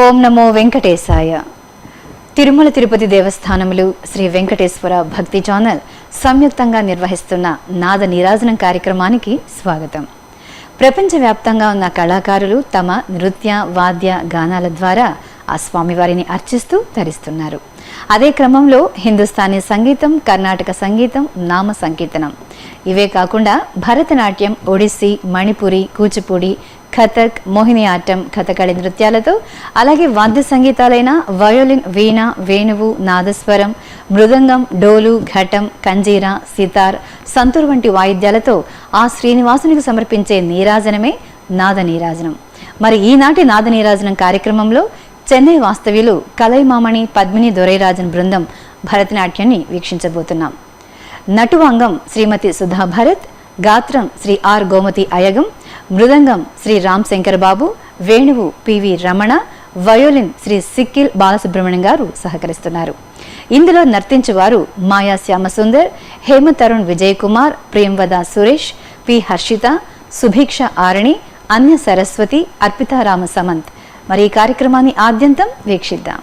ఓం నమో వెంకటేశాయ. తిరుమల తిరుపతి దేవస్థానములు శ్రీ వెంకటేశ్వర భక్తి ఛానల్ సంయుక్తంగా నిర్వహిస్తున్న నాద నీరాజనం కార్యక్రమానికి స్వాగతం. ప్రపంచవ్యాప్తంగా ఉన్న కళాకారులు తమ నృత్య వాద్య గానాల ద్వారా ఆ స్వామివారిని అర్చిస్తూ తరిస్తున్నారు. అదే క్రమంలో హిందుస్థానీ సంగీతం, కర్ణాటక సంగీతం, నామ సంకీర్తనం ఇవే కాకుండా భరతనాట్యం, ఒడిస్సీ, మణిపురి, కూచిపూడి, కథక్, మోహిని ఆటం, కథకళి నృత్యాలతో అలాగే వాద్య సంగీతాలైన వయోలిన్, వీణ, వేణువు, నాదస్వరం, మృదంగం, డోలు, ఘటం, కంజీరా, సితార్, సంతూర్ వంటి వాయిద్యాలతో ఆ శ్రీనివాసునికి సమర్పించే నీరాజనమే నాద నీరాజనం. మరి ఈనాటి నాద నీరాజనం కార్యక్రమంలో చెన్నై వాస్తవ్యులు కలైమామణి పద్మిని దొరైరాజన్ బృందం భరతనాట్యాన్ని వీక్షించబోతున్నాం. నటువాంగం శ్రీమతి సుధా భరత్, గాత్రం శ్రీ ఆర్ గోమతి అయగం, మృదంగం శ్రీ రామ్ శంకర్ బాబు, వేణువు పివి రమణ, వయోలిన్ శ్రీ సిక్కిల్ బాలసుబ్రహ్మణ్యం గారు సహకరిస్తున్నారు. ఇందులో నర్తించువారు మాయా శ్యామసుందర్, హేమతరుణ్ విజయ్ కుమార్, ప్రేమ్వద సురేష్, పి హర్షిత, సుభిక్ష ఆరణి, అన్య సరస్వతి, అర్పితారామ సమంత్. మరి ఈ కార్యక్రమాన్ని ఆద్యంతం వీక్షిద్దాం.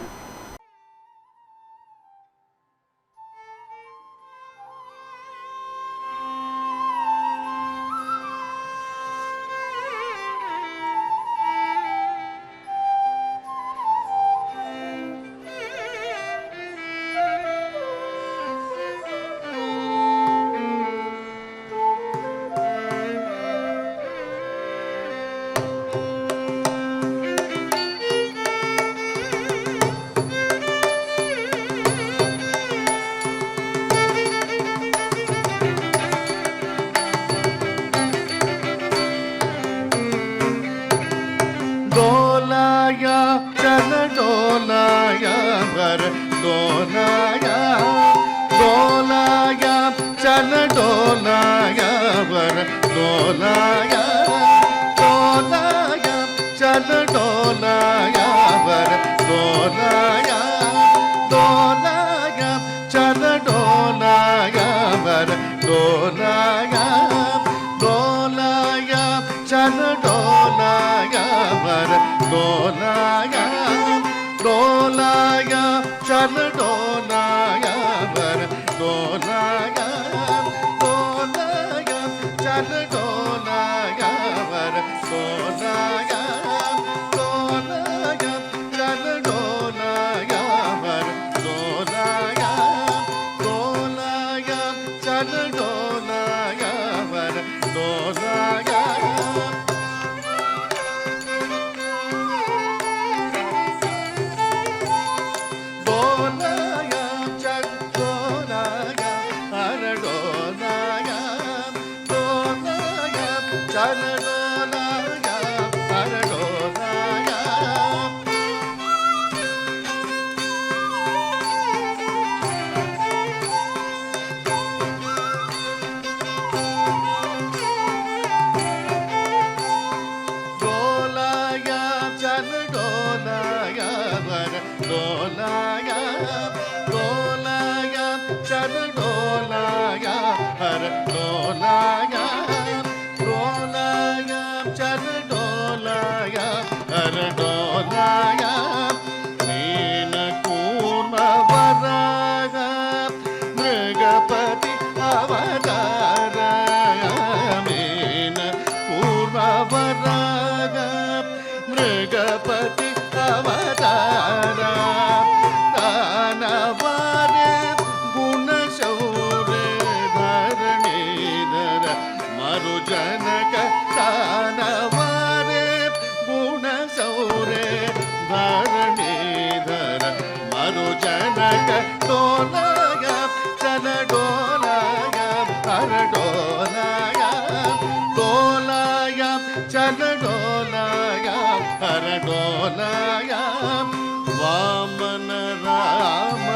వామన రామ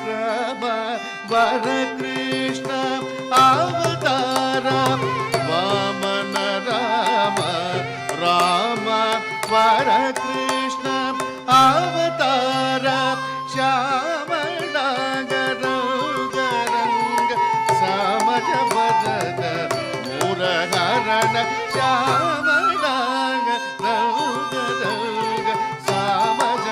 రమ వర కృష్ణ అవతార, వామన రామ రామ వర కృష్ణ అవతార, శ్యామళ గరంగ సమజ వదన మురహరణ శ్యామళ రౌగ సమజ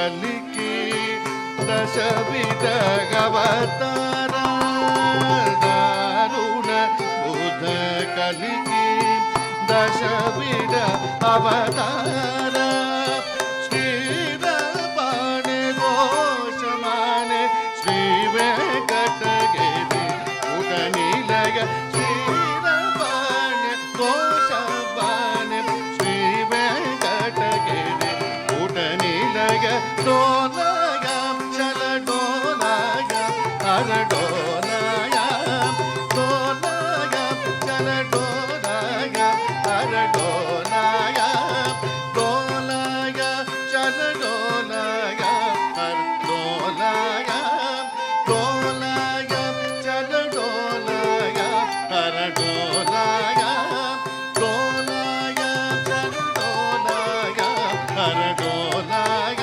కలికి దశవిధ అవతార దారుణ బుధ కలికి దశవిధ అవతార శ్రీరపాణి దోషమానే శ్రీ వెంకటగిరి ఉడనిలగ శ్రీరపాణి దోషమానే శ్రీ వెంకటగిరి ఉడనిలగ డోలగ చల డోలగ హర డోలగ డోలగ చల డోలగ హర డోలగ డోలగ చల డోలగ హర డోలగ డోలగ చల డోలగ హర డోలగ డోలగ చల డోలగ హర డోలగ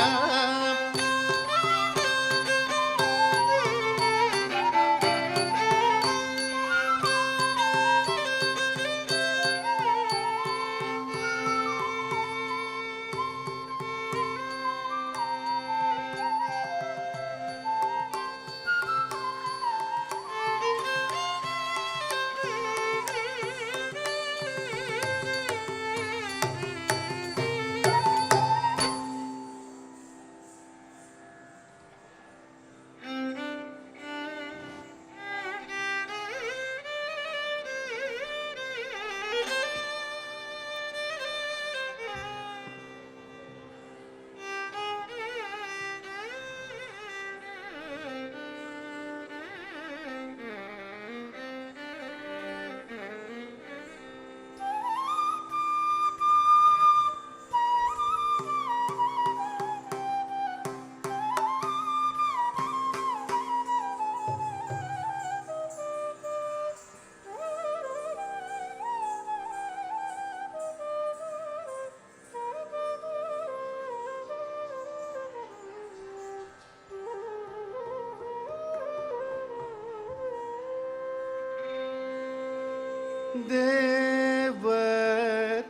தேவர்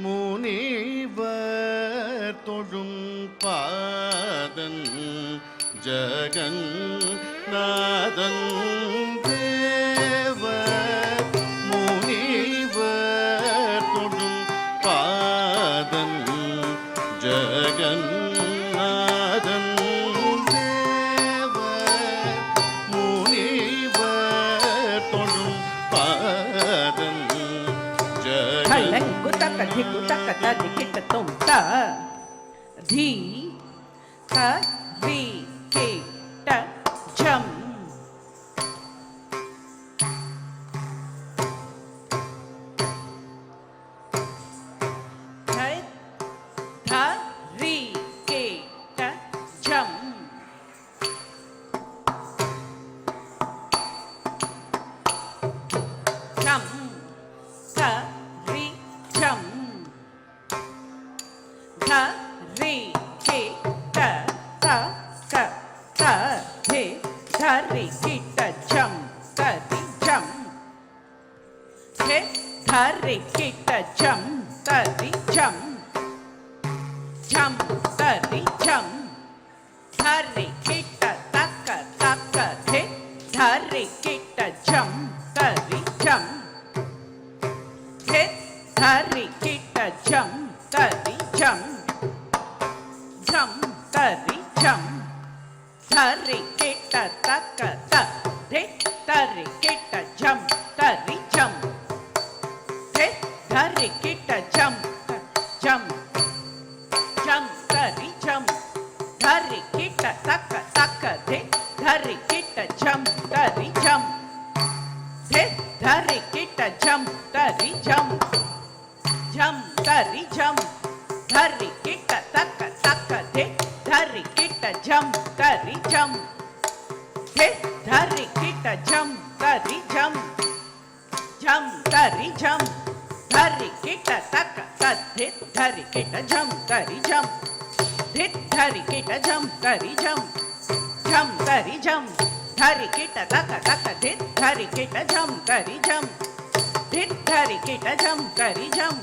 முனிவர் தொழும் பாதன் ஜகநாதன் தேவர் முனிவர் தொழும் பாதன் ஜகநாதன் தேவர் முனிவர் தொழும் பாதன் ढलंगुतक धिकुतक धिकिट तुम त धी क री के ट झम ध ध री के ट झम झम ध री झम ध री के ट त क त धे ध री की ट झम त री झम धे ध री की ट झम त री झम झम त री झम ध री की ट त क धे ध री की ट झम त री झम धे ध री की ट झम त री झम झम त री झम ध री की ट त क धे ध री की ट झम त री झम धे ध री की ट झम झम झम त री झम ध री की ट त क धे ध री की ट झम त री झम धे ध री की ट झम त री झम झम त री झम ध री की ट त क धे ध री की ट झम त री झम धे ध री की ट झम त री झम झम त री झम ध री की ट त क धे ध री की ट झम त री झम धे ध री की ट झम त री झम झम त री झम ध री की ट त क धे ध री की ट झम त री झम धे ध री की ट झम त री झम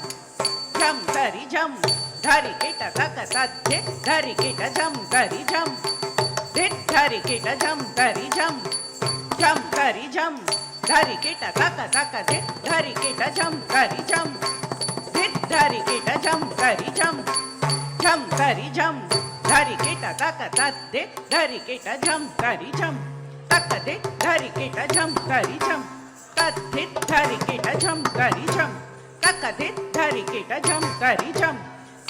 झम त री झम धरि किट तक तद्धि धरि किट झम धरि झम धिट धरि किट झम धरि झम झम धरि झम धरि किट तक तक धिट धरि किट झम धरि झम धिट धरि किट झम धरि झम झम धरि झम धरि किट तक तद्धि धरि किट झम धरि झम तक धिट धरि किट झम धरि झम तद्धिट धरि किट झम धरि झम तक धिट धरि किट झम धरि झम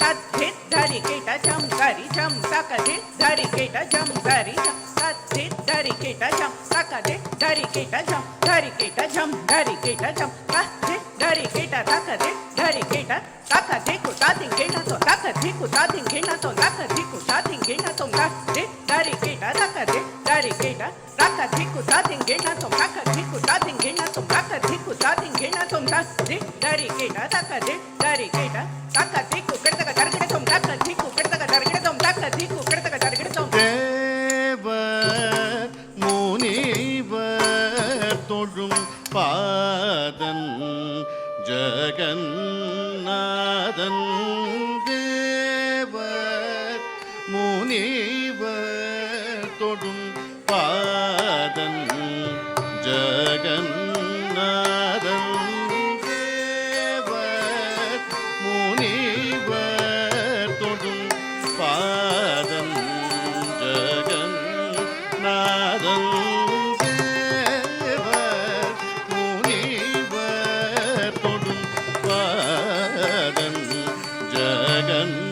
तद्धिट धरि किट झम धरि झम तक धिट धरि किट झम धरि झम तद्धिट धरि किट झम तक धिट धरि किट झम धरि किट झम धरि किट झम तद्धिट धरि किट तक धिट धरि किट तक धिकु तातिं किट तो तक धिकु तातिं किट तो तक धिकु तातिं किट तो तद्धिट धरि किट तक धिट धरि किट तक धिकु तातिं किट तो तक धिकु तातिं किट तो तक धिकु तातिं किट तो तद्धिट धरि किट तक धिट धरि किट तक धिकु किट तक धरि किट तो तक धिकु किट तक धरि किट तो तक धिकु किट तक धरि किट तो தேவர் முனிவர் தொழும் பாதன் ஜகநாதன் தேவர் முனிவர் தொழும் பாதன் ஜகநாதன் தேவர் முனிவர் தொழும் பாதன் ஜகநாதன் தேவர் முனிவர் தொழும் பாதன் ஜகநாதன்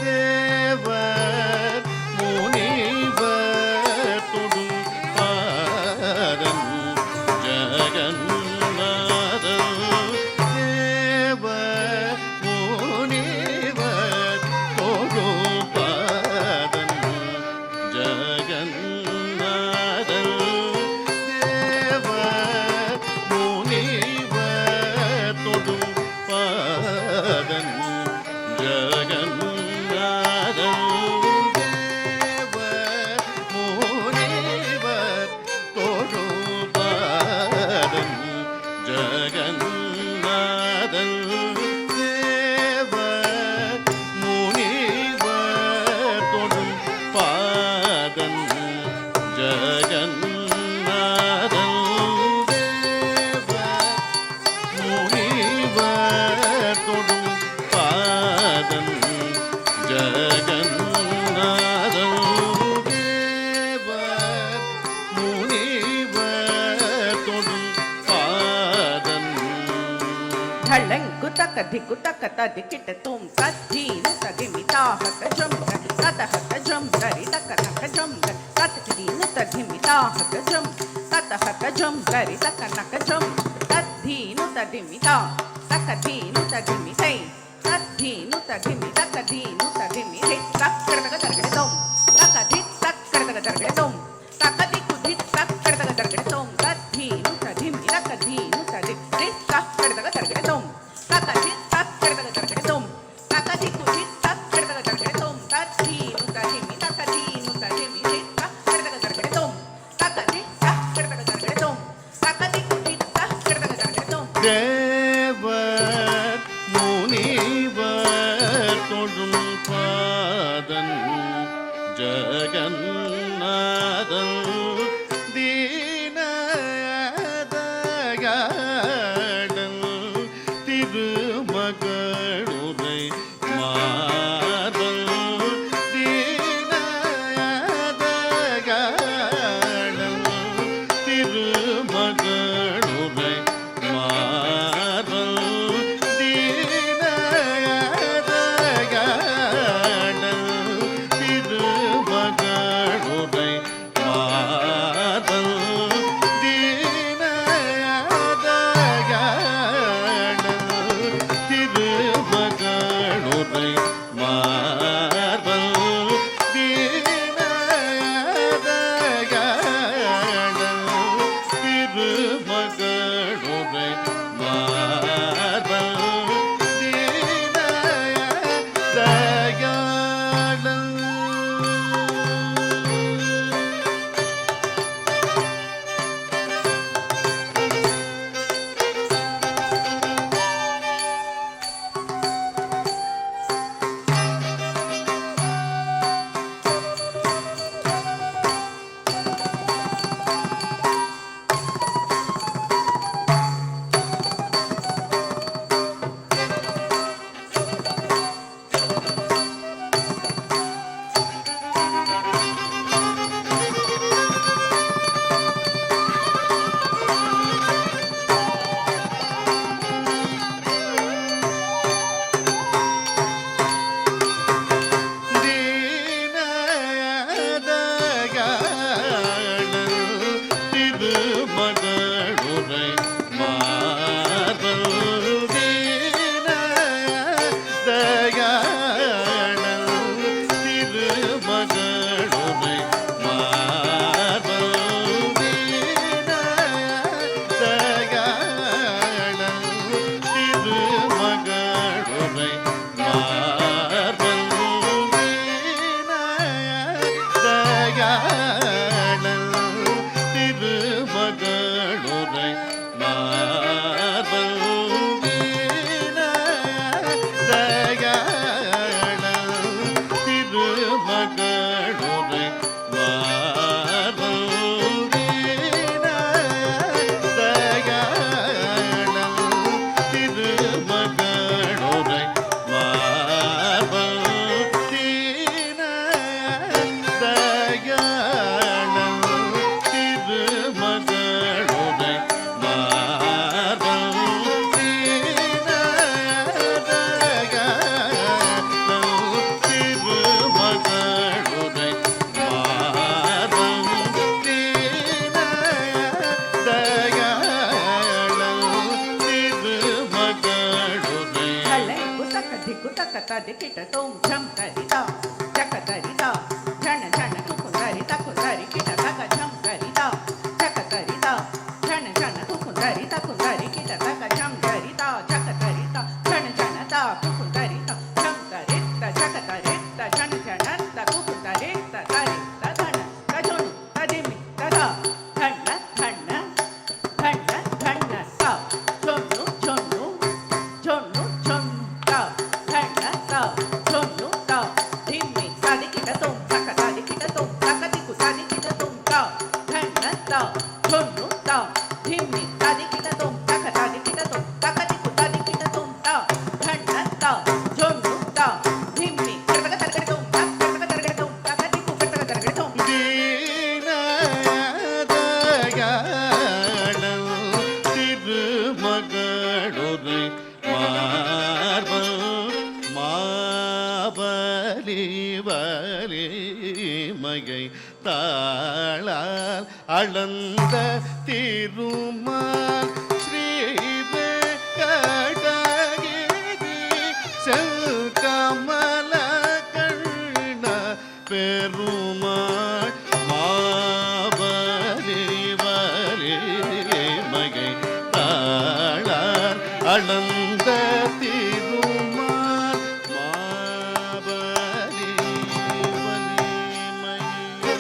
தேவர் முனிவர் தொழும் பாதன் ஜகநாதன் தேவர் முனிவர் தொழும் பாதன் ஜகநாதன் தேவர் முனிவர் தொழும் பாதன் ஜகநாதன் தேவர் முனிவர் தொழும் பாதன் ஜகநாதன் தேவர் முனிவர் தொழும் பாதன் ஜகநாதன் தேவர் முனிவர் தொழும் பாதன் ஜகநாதன் தேவர் முனிவர் தொழும் பாதன் ढलंगु तक धिकु तक तद किट तुम तद्धीन तदिमिता हत जम तत हत जम धरि तक नक जम तत दीन तदिमिता हत जम तत हत जम धरि तक नक जम तद्धीन तदिमिता तक दीन तदिमितै तद्धीन तदिमि तक दीन तदिमि तक करतक दरगड़े तुम तक धिक तक करतक दरगड़े तुम तक दिकु धिक तक करतक दरगड़े तुम तद्धीन तदिमि तक दीन तदिक धिक तक करतक दरगड़े तुम तक धिक तक करतक दरगड़े तुम तक दिकु धिक तक करतक दरगड़े तुम तद्धीन तदिमि तक दीन तदिमि धिक तक करतक दरगड़े तुम तक धिक तक करतक दरगड़े तुम तक दिकु धिक तक करतक दरगड़े तुम தேவர் முனிவர் தொழும் பாதன் ஜகநாதன் தீனதயாளன் திருமகளுரை மாதன் தீனதயாளன் திருமகளுரை மாதன் தீனதயாளன் திருமகளுரை மாதன் தீனதயாளன் திருமகளுரை மாதன் தீனதயாளன் திருமகளுரை மாதன் தீனதயாளன் திருமகளுரை மார்பல் திருமகளுரை மார்பல் திருமகளுரை மார்பல் ದಿಕ್ಕಿಟ ತೋಂ ಝಂ ತರಿತ ಚಕ ತರಿತ ಝಣ ಝಣ ಕುಕುಂದರಿತ ಕುಂದರಿ ಕಿಟ ತಕ ಝಂ ತರಿತ ಚಕ ತರಿತ ಝಣ ಝಣ ಕುಕುಂದರಿತ ಕುಂದರಿ ಕಿಟ ತಕ ಝಂ ತರಿತ ಚಕ ತರಿತ ಝಣ ಝಣ ತ ಕುಕುಂದರಿತ ಝಂ ತರಿತ ಚಕ ತರಿತ ಝಣ ಝಣ ತ ಕುಕುಂದರಿತ ತರಿತ ಧಣ ತಜುಣು ತದಿಮಿ ತದ ಧಣ್ಣ ಧಣ್ಣ ಧಣ್ಣ ಧಣ್ಣ ತ ಜೊಣ್ಣು ಜೊಣ್ಣು ಜೊಣ್ಣು ಜೊಣ್ಣು ತ ಧಣ್ಣ ತ ಜೊಣ್ಣು ತ ಧಿಮ್ಮಿ ಸಾದಿಕಿಟ ತುಂ ತಕ ಸಾದಿಕಿಟ ತುಂ ತಕ ದಿಕ್ಕು ಸಾದಿಕಿಟ ತುಂ ತ ಧಣ್ಣ ತ ಜೊಣ್ಣು ತ ಧಿಮ್ಮಿ ಸಾದಿಕಿಟ ತುಂ ತಕ ಸಾದಿಕಿಟ ತುಂ ತಕ ದಿಕ್ಕು ಸಾದಿಕಿಟ ತುಂ ತ ಧಣ್ಣ ತ ಜೊಣ್ಣು ತ ಧಿಮ್ಮಿ ಕರ್ಕಟ ಕರ್ಕಟ ತುಂ ತಕ ಕರ್ಕಟ ಕರ್ಕಟ ತುಂ ತಕ ದಿಕ್ಕು ಕರ್ಕಟ ಕರ್ಕಟ ತುಂ திருமகளுரை மார்பல் மாபலி வலிமையை தாளால் அளந்த திருமால் ஸ்ரீ வெங்கடகிரி செல்கமல கண்ண பெருமாள் மாபலி வலிமையை தாளால் அளந்த திருமால் மாபலி வலிமையை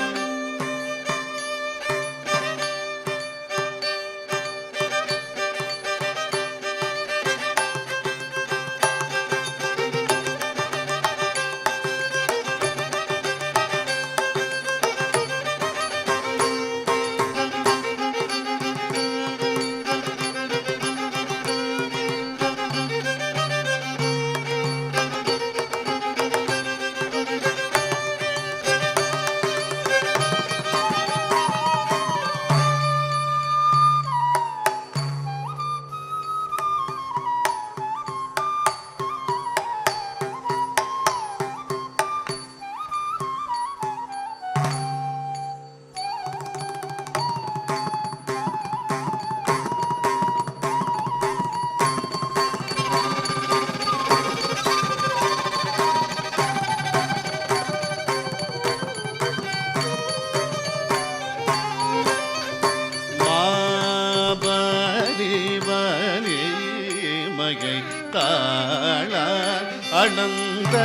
மாபலி வலிமையை தாளால் அளந்த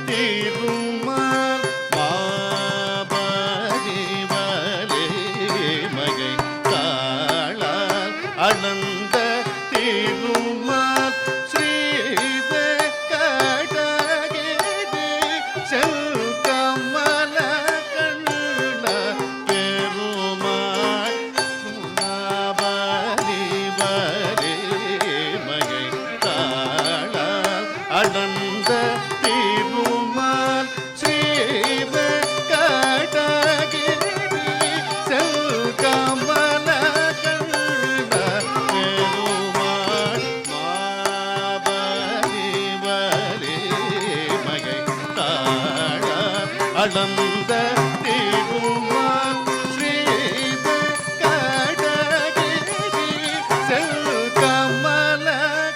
திருமால் மாபலி வலிமையை தாளால் அளந்த திருமால் ஸ்ரீ வெங்கடகிரி செல்கமல கண்ண பெருமாள் மாபலி வலிமையை தாளால் அளந்த திருமால் ஸ்ரீ வெங்கடகிரி செல்கமல கண்ண பெருமாள் மாபலி வலிமையை தாளால் அளந்த திருமால் ஸ்ரீ வெங்கடகிரி செல்கமல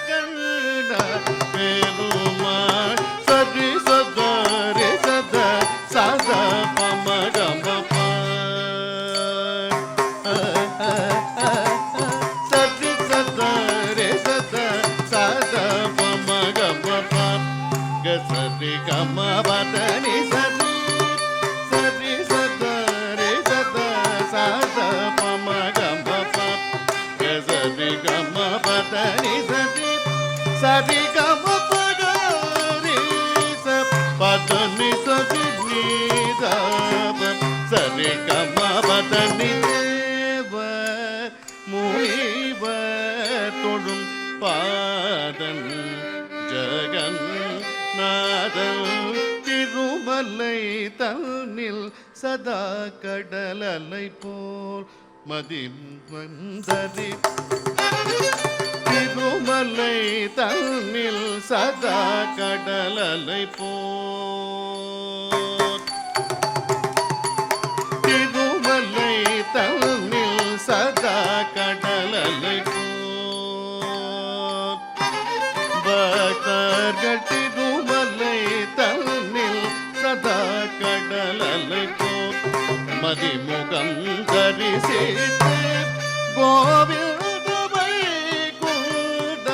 கண்ண பெருமாள் சரி சத ரே சத சத பம கம ப சரி சத ரே சத சத பம கம ப க சரி கம பதனி சரி சரி சத தன்னில் சதா கடலலை போல் மதிமந்தரி திருமலை தன்னில் சதா கடலலை போல் திருமலை தன்னில் சதா கடலலை போல் பக்தர்கள் திருமலை தன்னில் சதா கடலலை போல் மதிமுகம் தரிசித்து கோவிந்த வைகுண்ட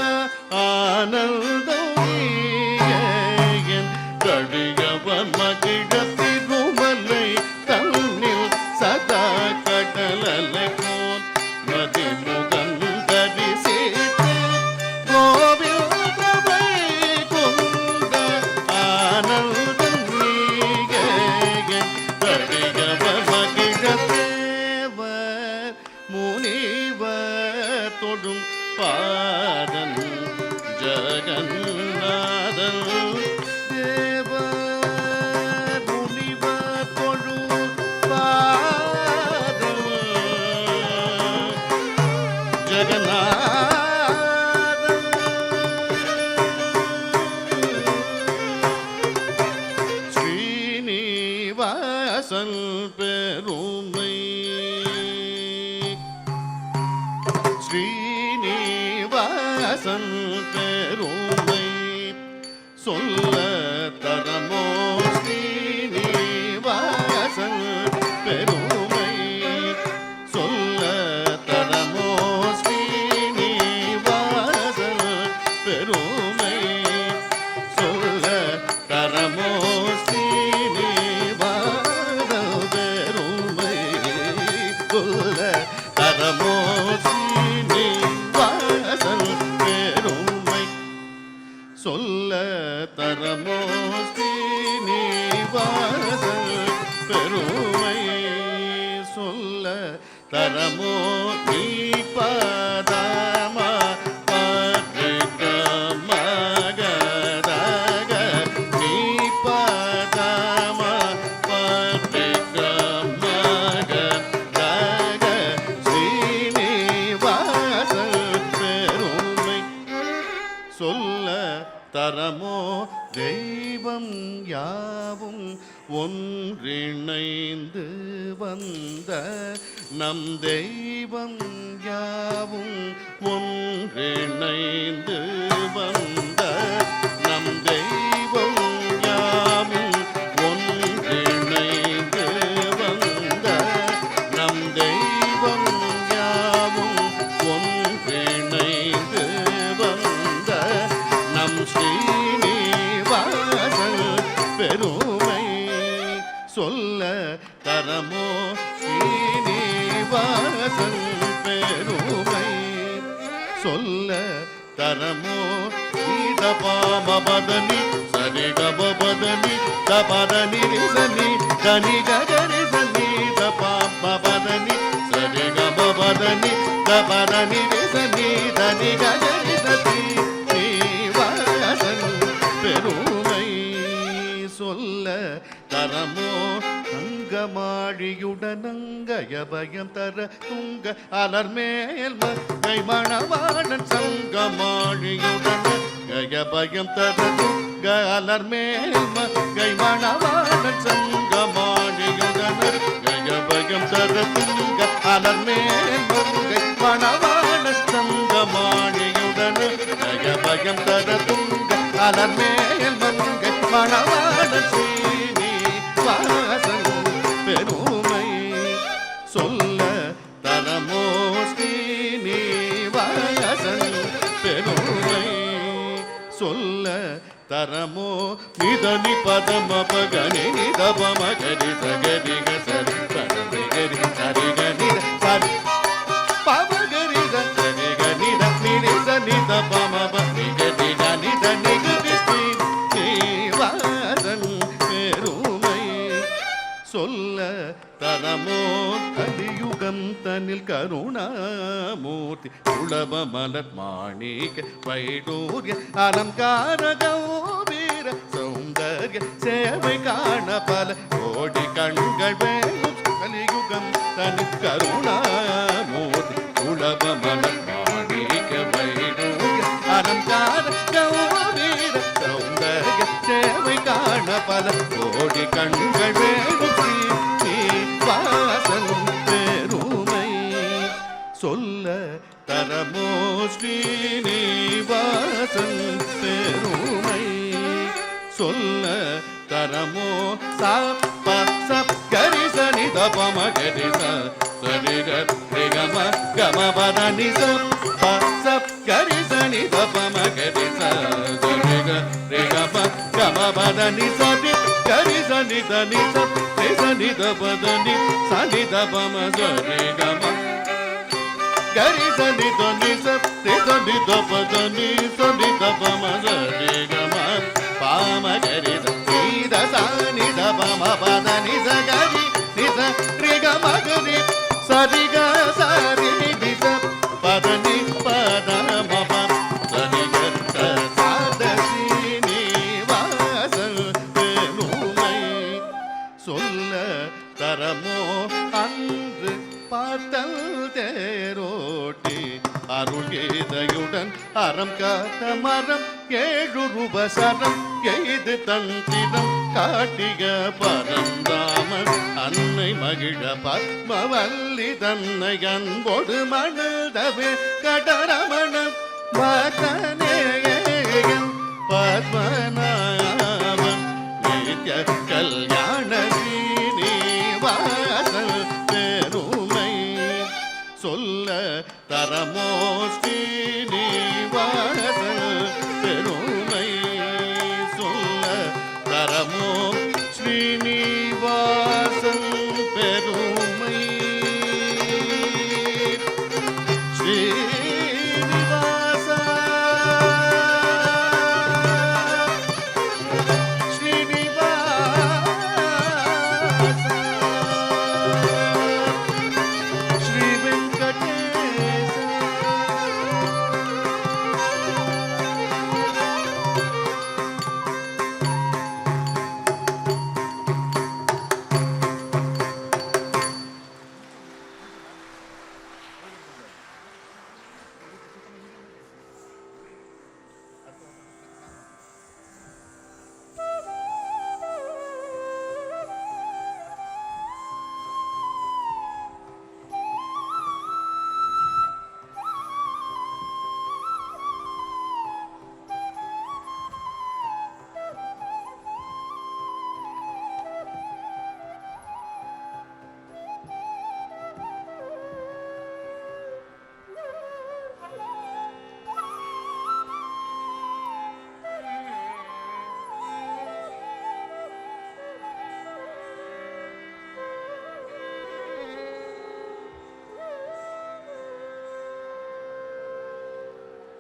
ஆனந்தம் நீயேன் கடியவன் மகிழ திருமலை தன்னில் சதா கடலலை போல் மதிமுகம் தரிசித்து கோவிந்த வைகுண்ட ஆனந்தம் நீயேன் கடியவன் மகிழ தேவர் முனிவர் தொடும் பாதன் ஜகநாதன் தேவர் முனிவர் தொடும் பாதன் ஜகநாதன் ஸ்ரீனிவாசன் பெருமை ஸ்ரீனிவாசன் பெருமை சொல்ல தரமோ ஸ்ரீனிவாசன் பெருமை சொல்ல தரமோ ஸ்ரீனிவாசன் பெருமை சொல்ல தரமோ ஸ்ரீனிவாசன் பெருமை சொல்ல தரமோ ஸ்ரீனிவாசன் பெருமை சொல்ல தரமோ ஸ்ரீனிவாசன் பெருமை சொல்ல தரமோ நீ பதமா பத்ரிக மகதக நீ பதமா பத்ரிக மகதக ஸ்ரீனிவாசன் பெருமை சொல்ல தரமோ தெய்வம் யாவும் ஒன்றிணைந்து வந்த நம் தெய்வம் யாவும் ஒன்றிணைந்து வந்த நம் தெய்வம் யாவும் ஒன்றிணைந்து வந்த நம் தெய்வம் யாவும் ஒன்றிணைந்து வந்த நம் ஸ்ரீனிவாசன் பெருமை சொல்ல தரமோ ஸ்ரீனிவாசன் பெருமை சொல்ல தரமோ பாமபதனி சரிகபதனி தபதனி ரிசனி தனி ககரி சனி தபாமபதனி சரிகபதனி தபதனி ரிசனி தனி ககரி சனி ஸ்ரீனிவாசன் பெருமை சொல்ல தரமோ அங்கமாழியுடனங்கயபயம் தர துங்க அலர்மேல் மங்கை மணவாளன் சங்கமாழியுடன் கயபயம் தர துங்க அலர்மேல் மங்கை மணவாளன் சங்கமாழியுடன் கயபயம் தர துங்க அலர்மேல் மங்கை மணவாளன் சங்கமாழியுடன் கயபயம் தர துங்க அலர்மேல் மங்கை மணவாளன் ஸ்ரீனிவாசன் பெருமை சொல்ல தரமோ ஸ்ரீனிவாசன் பெருமை சொல்ல தரமோ நிதனி பதம பகனி நிதபம கரி சகரி சரி சரி கரி சரி கரி சரி பவகரி சரி கரி நிரி சனி தபம பகரி கரி கரி தனி கரி ஸ்ரீனிவாசன் பெருமை சொல்ல தரமோ கலியுகம் தனில் கருணாமூர்த்தி உளவ மலர் மாணிக்க வைடூரிய அலங்கார கௌபீர சௌந்தர்ய சேவை காண பல அழகு கண்கள் வேணும் ஸ்ரீனிவாசன் பெருமை சொல்ல தரமோ ஸ்ரீனிவாசன் பெருமை சொல்ல தரமோ சப்ப சப் கரி சனி தபம கரி சரி கம கம பத நி சப்ப சப் கரி சனி தபம கரி சரி கம கம பத நி சரி கரி சனி தனி சப் சனி தபத நி சனி தபம சரி கம gari sani doni sap te sani dapada ni sani dapama sari gama pama gari sani da sani dapama pada ni sa gari ni sa re gama gari sari ga sari ni sa pada ni pada ma pa sari ga sa da si ni vasal penumai solla taramo andru பார்த்தல் தேரோட்டி அருள்கீதையுடன் அறம் காத்த மரம் ஏழு ரூபசரம் எய்து தந்திரம் காட்டிய பரந்தாமன் அன்னை மகிழ பத்மவல்லி தன்னை அன்போடு மணதவே கடரமணன் பதனேயன் பத்மநாபன் நித்ய கல்யாண ஸ்ரீனிவாசன் சொல்ல தரமோ ஸ்ரீனிவாசன் பெருமை சொல்ல தரமோ ஸ்ரீனிவாசன் பெருமை ஸ்ரீனிவாச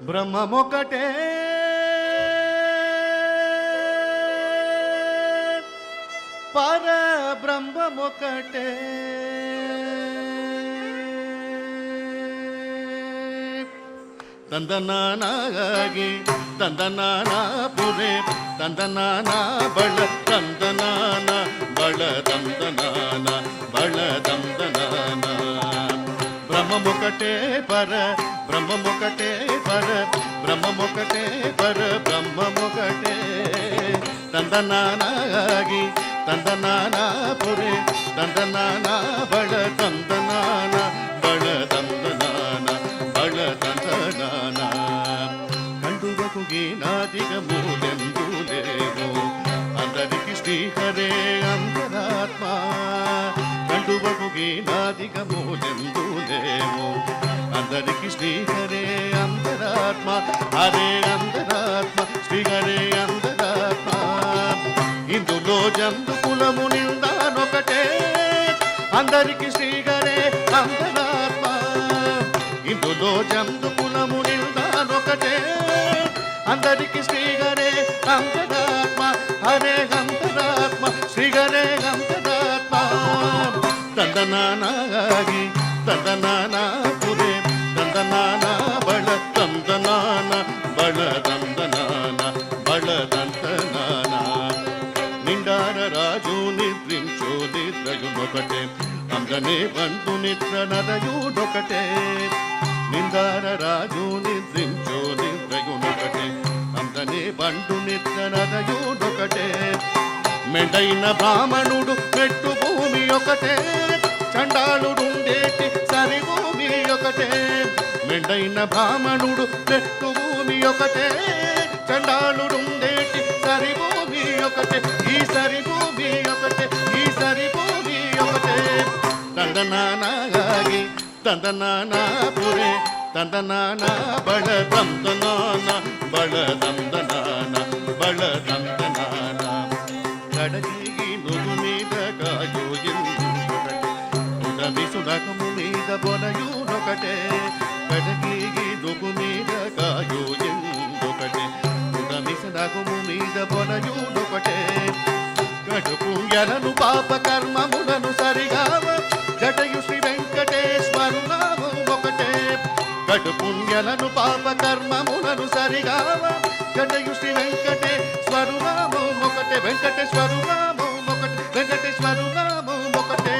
బ్రహ్మమొకటే పరబ్రహ్మమొకటే తందనానాగి తందనానాపురే తందనానా బళ తందనానా బళ తందనానా బళ తందనానా బ్రహ్మమొకటే పర బ్రహ్మమొకటే పర బ్రహ్మమొకటే పర బ్రహ్మమొకటే తందనానాగి తందనానాపురే తందనానా బళ తందనానా బళ తందనానా బళ తందనానా కండువకు గీనాదిగ మూలెందు లేవు అందరికి శ్రీహరే అంతరాత్మ కండువకు గీనాదిగ మూలెందు లేవు అందరికి శ్రీహరే అంతరాత్మ హరే అంతరాత్మ శ్రీహరే అంతరాత్మ ఇందులో జంతు కులము నిందానొకటే అందరికి శ్రీహరే అంతరాత్మ ఇందులో జంతు కులము నిందానొకటే అందరికి శ్రీహరే అంతరాత్మ హరే అంతరాత్మ శ్రీహరే అంతరాత్మ తందనానాగి తందనానాపురే తందనానా బళ తందనానా బళ తందనానా బళ తందనానా నిండార రాజు నిద్రించో నిద్రయునొకటే అందనే బంటు నిద్ర నరయుడొకటే నిందార రాజు నిద్రించో నిద్రయునొకటే అందనే బంటు నిద్ర నరయుడొకటే మెండైన బ్రాహ్మణుడు మెట్టు భూమి ఒకటే, చండాలుడుండేటి సరి భూమి ఒకటే. మెండైన బ్రాహ్మణుడు మెట్టు భూమి ఒకటే, చండాలుడుండేటి సరి భూమి ఒకటే. ఈ సరి భూమి ఒకటే, ఈ సరి భూమి ఒకటే. తందనానాగి తందనానాపురే తందనాన బళదందనాన బళదందనాన బళదందనాన. కడగిగి నుగు మీద కాయోయిందుడమి సుడకము మీద బొనయూనొకటే. కడగిగి నుగు మీద కాయోయిందొకటే, ఉడమి సుడకము మీద బొనయూనొకటే. కడుపు ఎలను పాప కర్మములను సరిగావ జటయు శ్రీ వెంకటేశ్వరు నామం ఒకటే. కడు పుణ్యలను పాప కర్మములను సరిగావ జటయు శ్రీ వెంకటేశ్వరు నామం ఒకటే. వెంకటేశ్వరు నామం ఒకటే, వెంకటేశ్వరు నామం ఒకటే.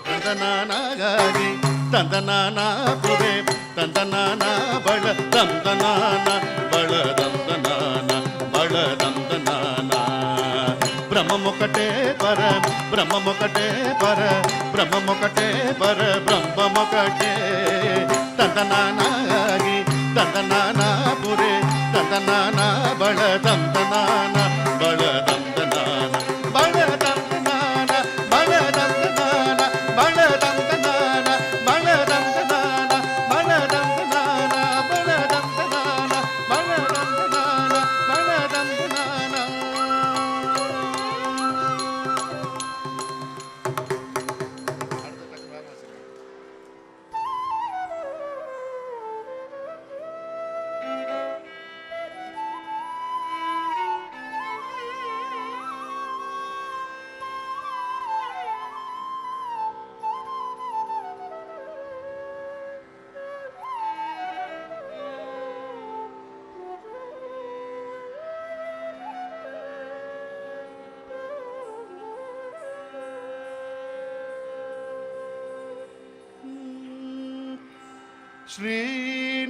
తందనానాగారి తందనానాపురే తందనానా బళ తందనాన బళ తందనాన బళ తందనాన. బ్రహ్మమొకటే పర బ్రహ్మమొకటే పర బ్రహ్మమొకటే పర బ్రహ్మమొకటే. తందనానాగి తందనానాపురే తందనానా బళ తందనాన బళ తందనాన బళ తందనాన బళ తందనాన బళ తందనాన బళ తందనాన బళ తందనాన బళ తందనాన బళ తందనాన బళ తందనాన.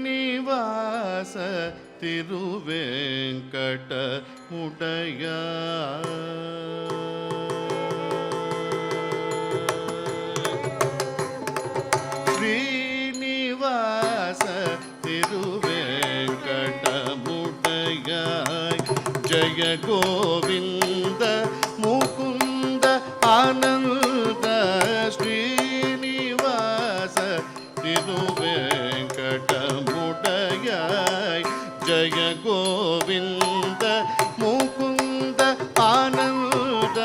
శ్రీనివాస తిరువేంకట ముడయా. శ్రీనివాస తిరువేంకట ముడయా. జయ గోవింద ముకుంద ఆనంద శ్రీనివాస తిరువేంకటముడయాయ్. జయ గోవింద ముకుంద ఆనంద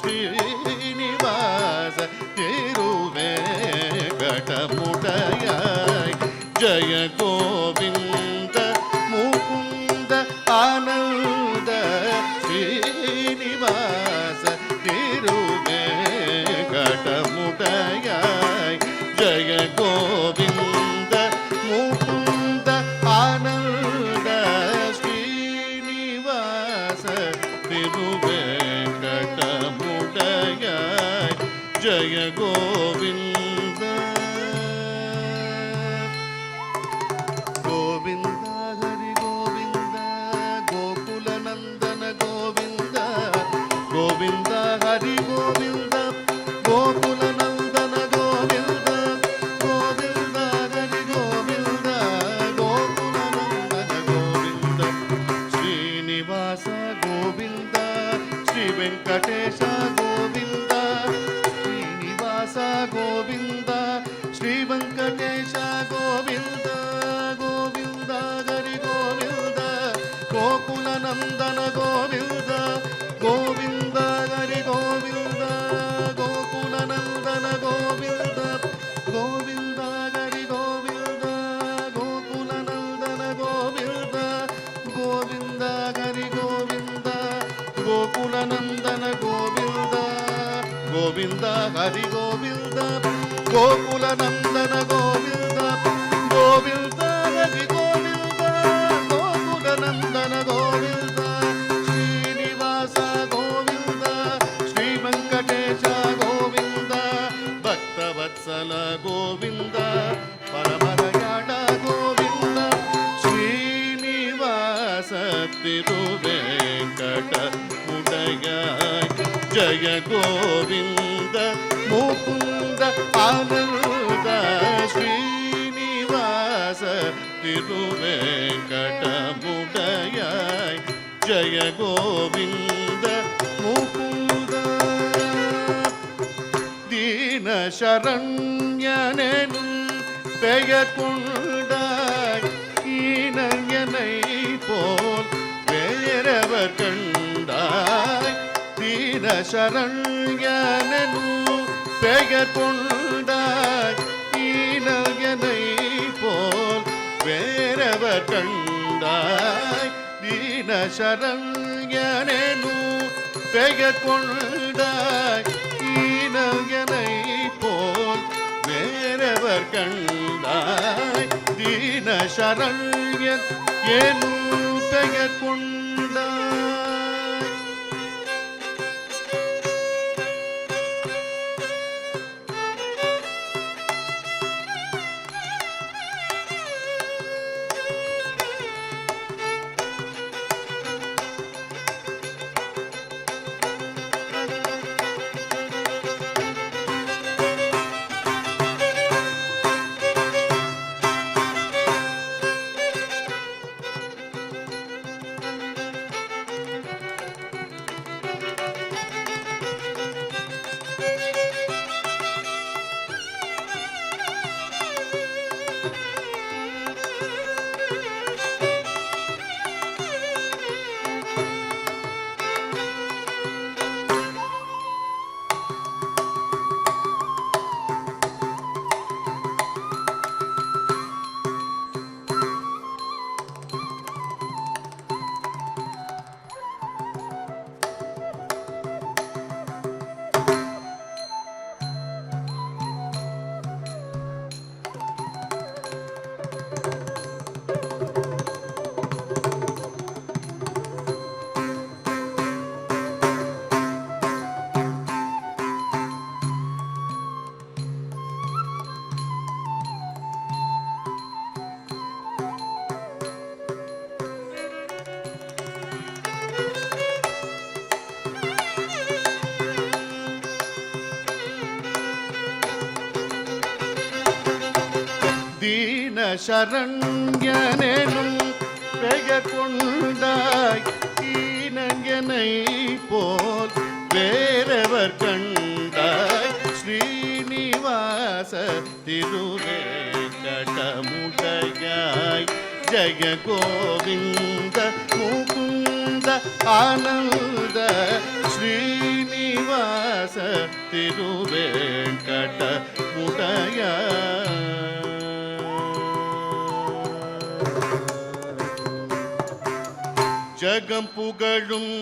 శ్రీనివాస తిరువేంకటముడయాయ్. జయ గోవింద ముకుంద ఆనంద శ్రీనివాస తిరువేంకటముడయాయ్. జయ గోవింద ముకుంద ఆనంద శ్రీనివాస తిరువేంకటముడయాయ్. జయ గోవింద గోవింద హరి గోవింద గోకుల నందన గోవింద గోవింద హరి గోవింద గోకుల నందన గోవింద గోవింద హరి గోవింద గోకుల నందన గోవింద. శ్రీనివాస గోవింద శ్రీ వెంకటేశ గోవింద. శ్రీనివాస గోవింద శ్రీ వెంకటేశ గోవింద గోవింద హరి గోవింద గోకుల నందన గోవింద గోవింద హరి గోవింద గోకుల నందన గోవింద గోవింద హరి గోవింద గోకుల నందన గోవింద గోవింద హరి గోవింద గోకుల నందన గోవింద గోవింద హరి గోవింద గోకుల నందన గోవింద గోవింద హరి గోవింద గోకుల నందన గోవింద. శ్రీనివాస గోవింద శ్రీ వెంకటేశ గోవింద భక్తవత్సల గోవింద పరమదయాళ గోవింద. శ్రీనివాస తిరువేంకట ముడయాయ్. ಜಯ ಗೋವಿಂದ ಮುಕುಂದ ಆನಂದ ಶ್ರೀನಿವಾಸ ತಿರುವೆಂಕಟಮುಡಯಾಯ್ ಜಯ ಗೋವಿಂದ ಮುಕುಂದ ದೀನ ಶರಣ್ಯನೆನು பெயர்கொண்டாய் ஈனஞனை போல் வேறவர் கண்டாய் தீன சரண்யனு பெயர் கொண்டாய் ஈனஞனை போல் வேறவர் கண்டாய் தீன சரண்யனு பெயர் கொண்டாய் ஈனஞனை போல் வேறவர் கண்டாய் தீன சரண்யன் ஏனு பெயர் கொண்டாய். தீன சரண்யனெனும் பெயர் கொண்டாய் ஈனஞனை போல் வேறவர் கண்டாய் ஸ்ரீனிவாச திருவேங்கடமுடையாய் ஜய கோவிந்த முகுந்த ஆனந்த ஸ்ரீனிவாச திருவேங்கடமுடையாய் ஜகம் புகழும்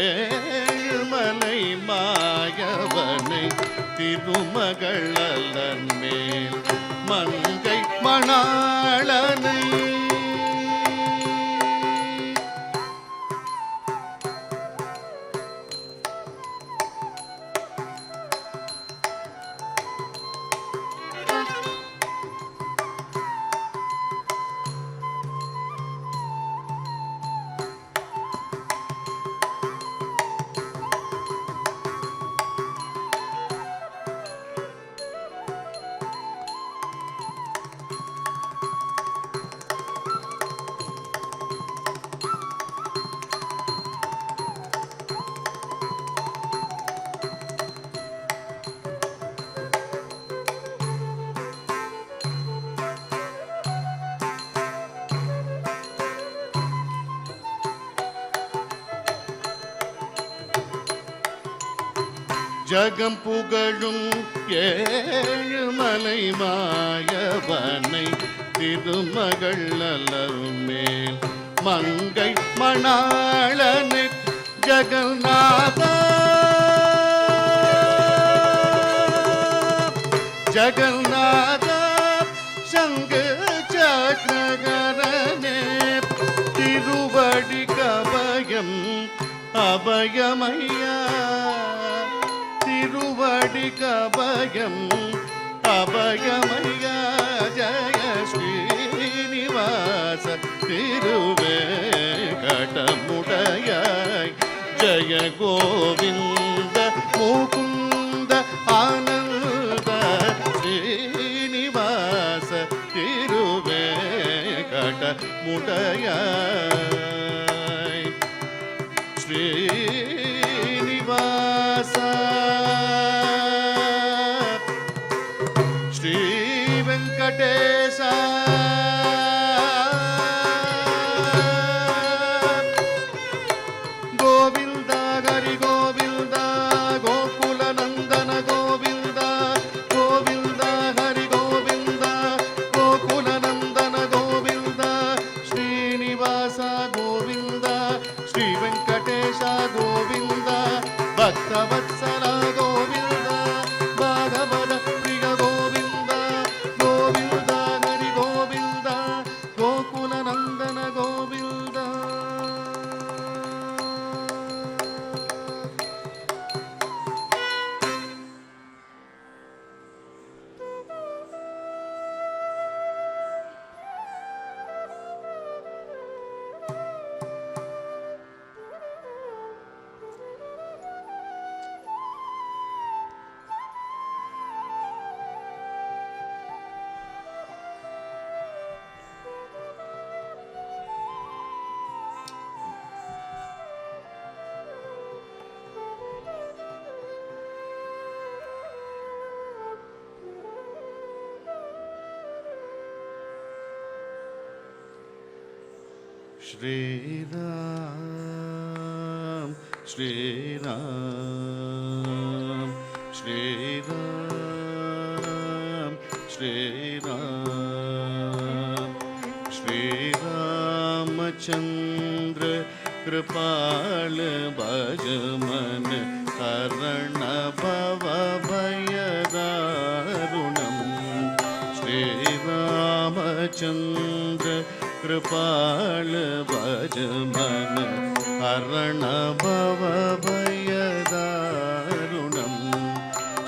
ஏழுமலை மாயவனை திருமகளன் மேல் மங்கை மணாளனை ஜகம் புகழும் ஏழுமலை மாயவனை திருமகள் மேல் மங்கை மணாளனை ஜகநாதா ஜகநாதா சங்கு சக்கரகரனே திருவடி கபயம் அபயமையா திருவடி கபயம் அபயமையா ஜய ஸ்ரீனிவாச திருவேங்கடமுடையாய் ஜய கோவிந்த ಮುಡಯಾಯ್ ಶ್ರೀನಿವಾಸ ಶ್ರೀ ವೆಂಕಟೇಶ ಗೋವಿಂದ ಹರಿ ಗೋವಿಂದ ಗೋಕುಲ ನಂದನ ಗೋವಿಂದ ಗೋವಿಂದ ಹರಿ ಗೋವಿಂದ ಗೋಕುಲ ನಂದನ ಗೋವಿಂದ ಶ್ರೀನಿವಾಸ ಗೋವಿಂದ ಶ್ರೀ ವೆಂಕಟೇಶ ಗೋವಿಂದ ಭಕ್ತವತ್ಸಲ ಗೋವಿಂದ ಭಾಗವತ ಪ್ರಿಯ ಗೋವಿಂದ ಗೋವಿಂದ ಹರಿ ಗೋವಿಂದ ಗೋಕುಲ ನಂದನ ಗೋವಿಂದ. श्रीराम श्रीराम श्रीराम श्रीराम श्रीरामचंद्र कृपाल भज मन हरण भव भय दारुणम् श्रीरामचंद्र कृपाल भज मन हरण भव भय दारुणम्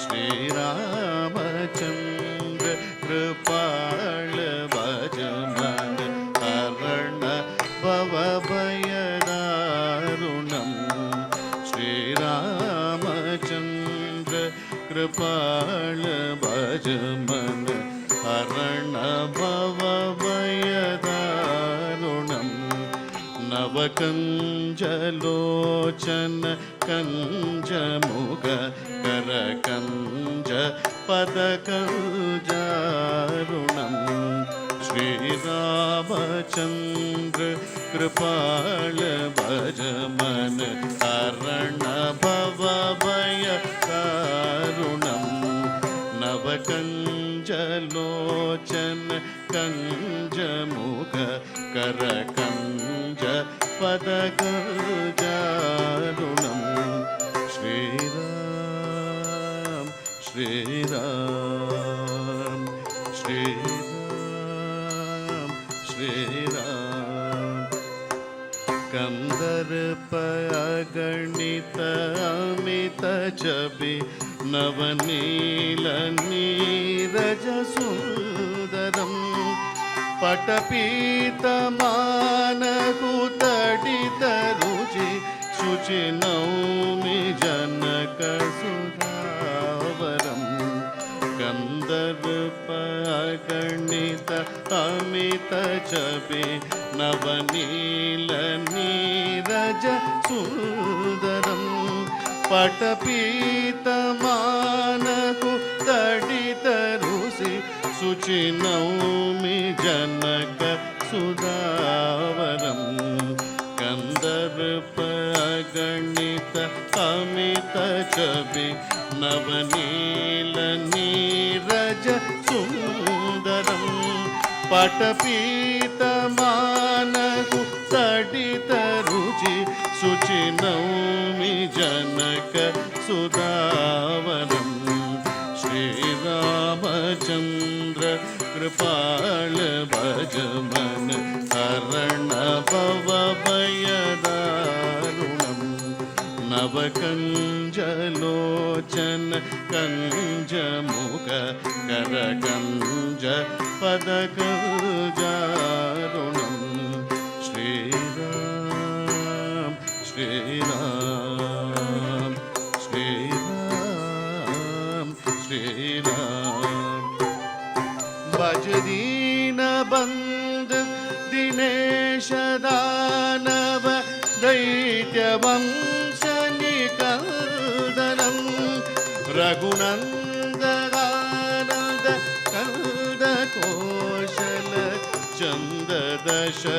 श्रीरामचंद्र कृपाल भज मन हरण भव भय दारुणम् श्रीरामचंद्र कृपाल भज मन हरण भव भय दारुणम् नवकञ्जलोचन कञ्जमुख करकञ्ज पदकञ्जारुणम् श्रीरामचन्द्र कृपाल भज मन हरण भव भय दारुणम् नवकञ्जलोचन कञ्जमुख करकञ्ज पदकञ्जारुणम् श्रीराम श्रीराम श्रीराम श्रीराम कंदर्प अगणित अमित जपि नवनील नीरज सुंदरम् पटपीतमानकुतडित रुचि शुचि नौमि जनक सुधावरम् गंधर्प गणित अमित जपि नवनील नीरज सुंदरम् पटपीतमानकुतडित रुचि शुचि नौमि जनक सुधावरम् कंदर्प गणित अमित जपि नवनील नीरज सुंदरम् पटपीतमानकुतडित रुचि शुचि नौमि जनक सुधावरम् श्रीरामचन्द्र कृपाल भज मन हरण भव भय दारुणम् नवकञ्जलोचन कञ्जमुख करकञ्ज पदकञ्जारुणम् श्रीराम श्रीराम श्रीराम श्रीराम भज दीन बंद दिने दैत्यवंशनिकन्दनं रघुनन्दगानन्द कन्दकोशल चन्द दशरथनन्दनं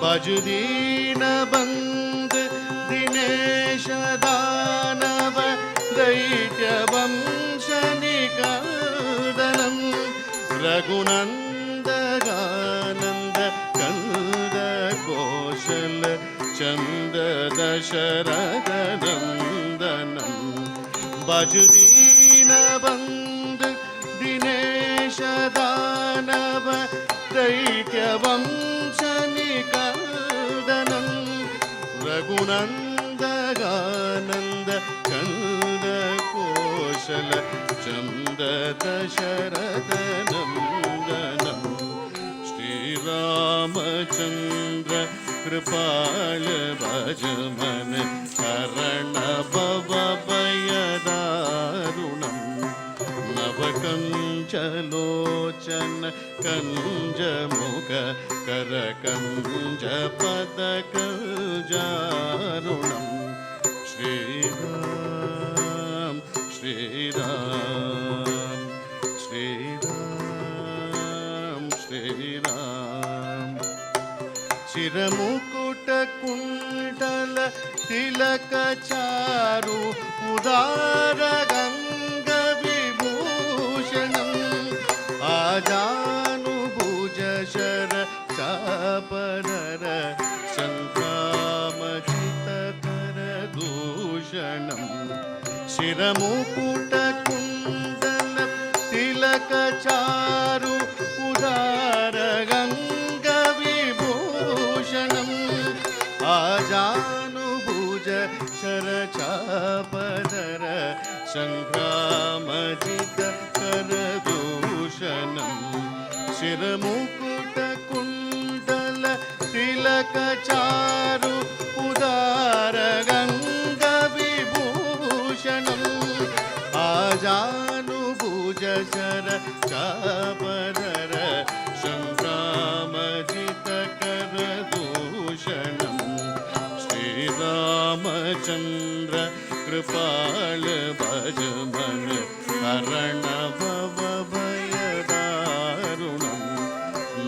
भज दीनबन्धु दिनेश दानव दैत्यवंशनिकन्दनं रघुनन्दगानन्द कन्दकोशल चन्द दशरथनन्दनं भज दीनबन्धु दिनेश दानव दैत्यवंशनिकन्दनं रघुनन्दगानन्द कन्दकोशल चन्द दशरथनन्दनं श्रीरामचन्द्र कृपाल भज मन हरण भव भयदारुणं नवकञ्चलोचन कञ्जमुख करकञ्जपदकञ्जारुणं श्रीराम श्रीराम श्रीराम श्रीराम शिरमुकुटकुण्डल तिलकचारु उदार गङ्गविभूषणम् आजानुभुज शर चापदर सङ्ग्रामचितकर दूषणं शिरमुकुटकुण्डल तिलकचारु उदार गङ्गविभूषणम् आजानुभुज शरचापदर सङ्ग्रामजितकरदूषणं शिरमुकुटकुण्डल तिलकचारु उदार गङ्गविभूषणम् आजानुभुज शरचापदर सङ्ग्रामजितकरदूषणं श्रीरामचन्द्र कृपाल भज मन हरण भव भयदारुणं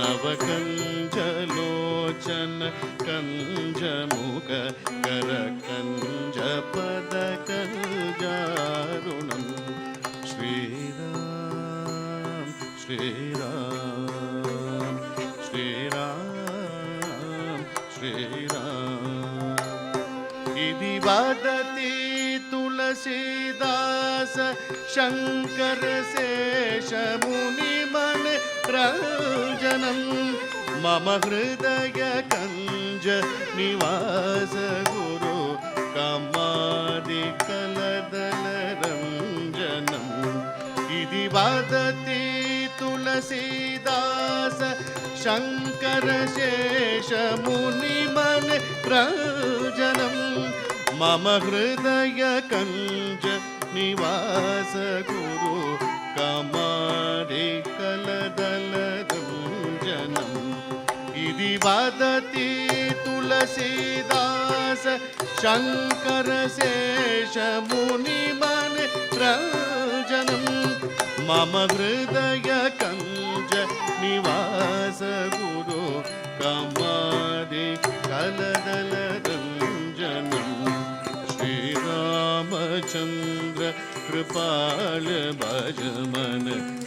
नवकञ्जलोचन कञ्जमुख करकञ्जपदकञ्जारुणं श्रीराम श्रीराम श्रीराम श्रीराम इति वदति तुलसीदास शङ्कर शेष मुनिमन रञ्जनं मम हृदय कञ्ज निवास गुरु कामादिकलदल रञ्जनम् इति वदति तुलसीदास शङ्कर शेष मुनिमन रञ्जनं मम हृदय कञ्ज निवास गुरु कामादिकलदल रञ्जनम् इति वदति तुलसीदास शङ्कर शेष मुनिमन रञ्जनं मम हृदय कञ्ज निवास गुरु कामादिकलदल रञ्जनं श्रीरामचन्द्र कृपाल भज मन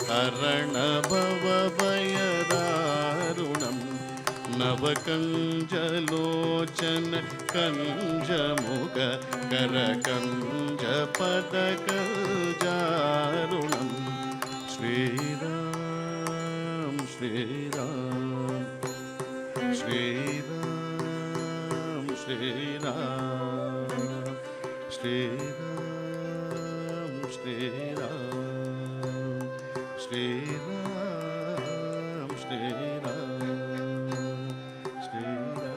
हरण भव भयदारुणं नवकञ्जलोचन कञ्जमुख करकञ्जपदकञ्जारुणं श्रीराम श्रीराम श्रीराम श्रीराम श्रीराम श्रीराम श्रीराम श्रीराम श्रीराम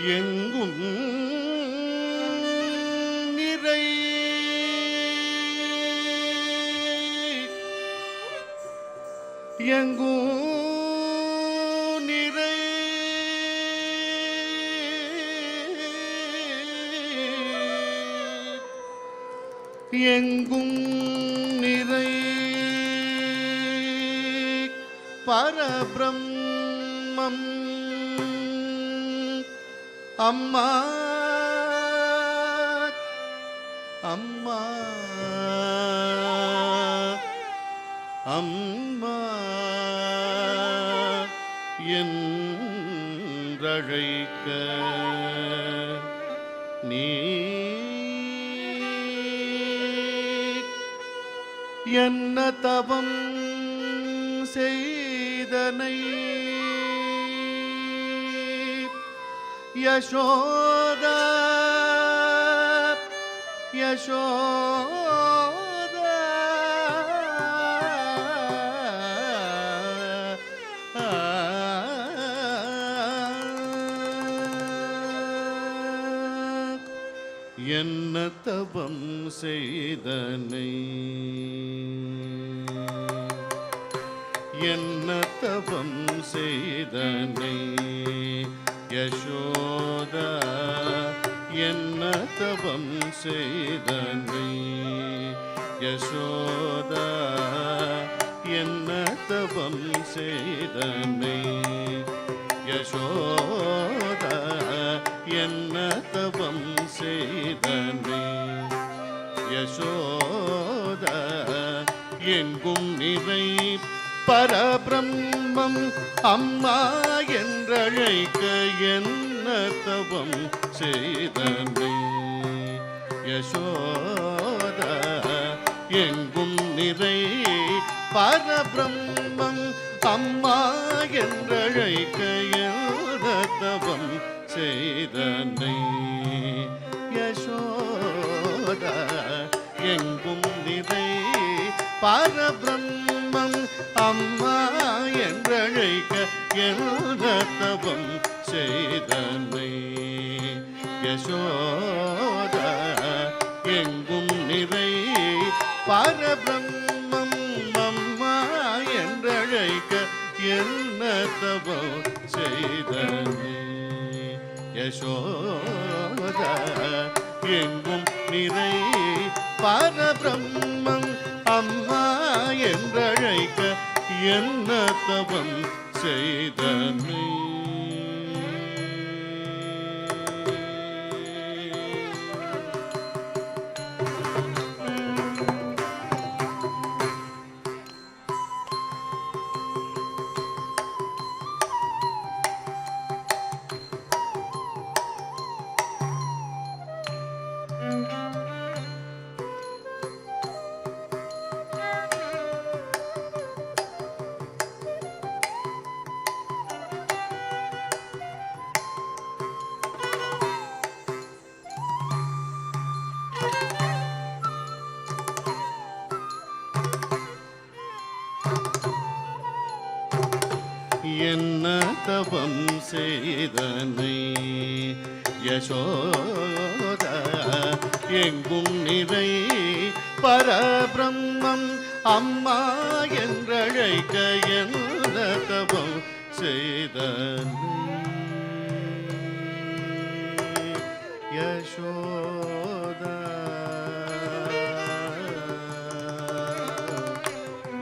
எங்கும் நிறை எங்கும் நிறை எங்கும் நிறை பரபிரம்மம் அம்மா அம்மா அம்மா என்றழைக்க நீ என்ன தவம் செய்தனை யசோதா யசோதா என்ன தவம் செய்தனை என்ன தவம் செய்தனை யசோதா என்ன தவம் செய்தனை யசோதா என்ன தவம் செய்தனை யசோதா என்ன தவம் செய்தனை யசோதா எங்கும் நிறை பரபிரம்மம் அம்மா என்றழைக்க என்ன தவம் செய்தனை யசோதா எங்கும் நிறை பரபிரம்மம் அம்மா என்றழைக்க என்ன தவம் செய்தனை யசோதா எங்கும் நிறை பரபிரம்மம் அம்மா என்றழைக்க என்ன தவம் செய்தனை யசோதா எங்கும் நிறை பரபிரம்மம் அம்மா என்றழைக்க என்ன தவம் செய்தனை யசோதா எங்கும் நிறை பரபிரம்மம் அம்மா என்றழைக்க என்ன தவம் செய்தனை என்ன தவம் செய்தனை யசோதா எங்கும் நிறை பரபிரம்மம் அம்மா என்றழைக்க என்ன தவம் செய்தனை யசோதா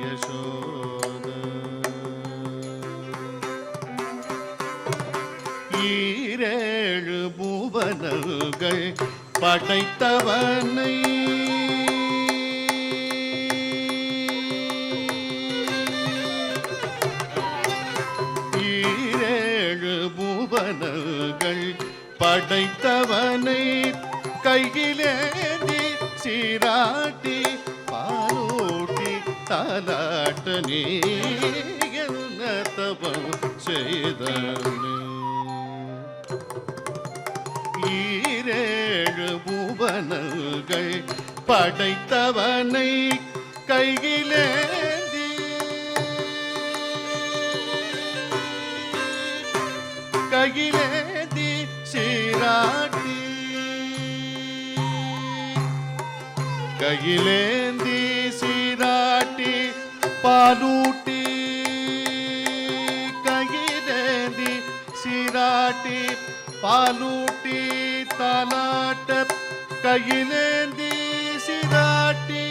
யசோதா ஈரேழு புவனங்கள் படைத்தவனை ஈரேழு புவனங்கள் படைத்தவனை கையிலேந்தி சீராட்டி பாலூட்டி தாலாட்ட நீ என்ன தவம் செய்தனை ஈரேழு புவனங்கள் அனல்கள் படைத்தவனை கையிலேந்தி கையிலேந்தி சீராட்டி கையிலேந்தி சீராட்டி பாலூட்டி கையிலேந்தி சீராட்டி பாலூட்டி தாலாட்ட கையிலேந்தி சீராட்டி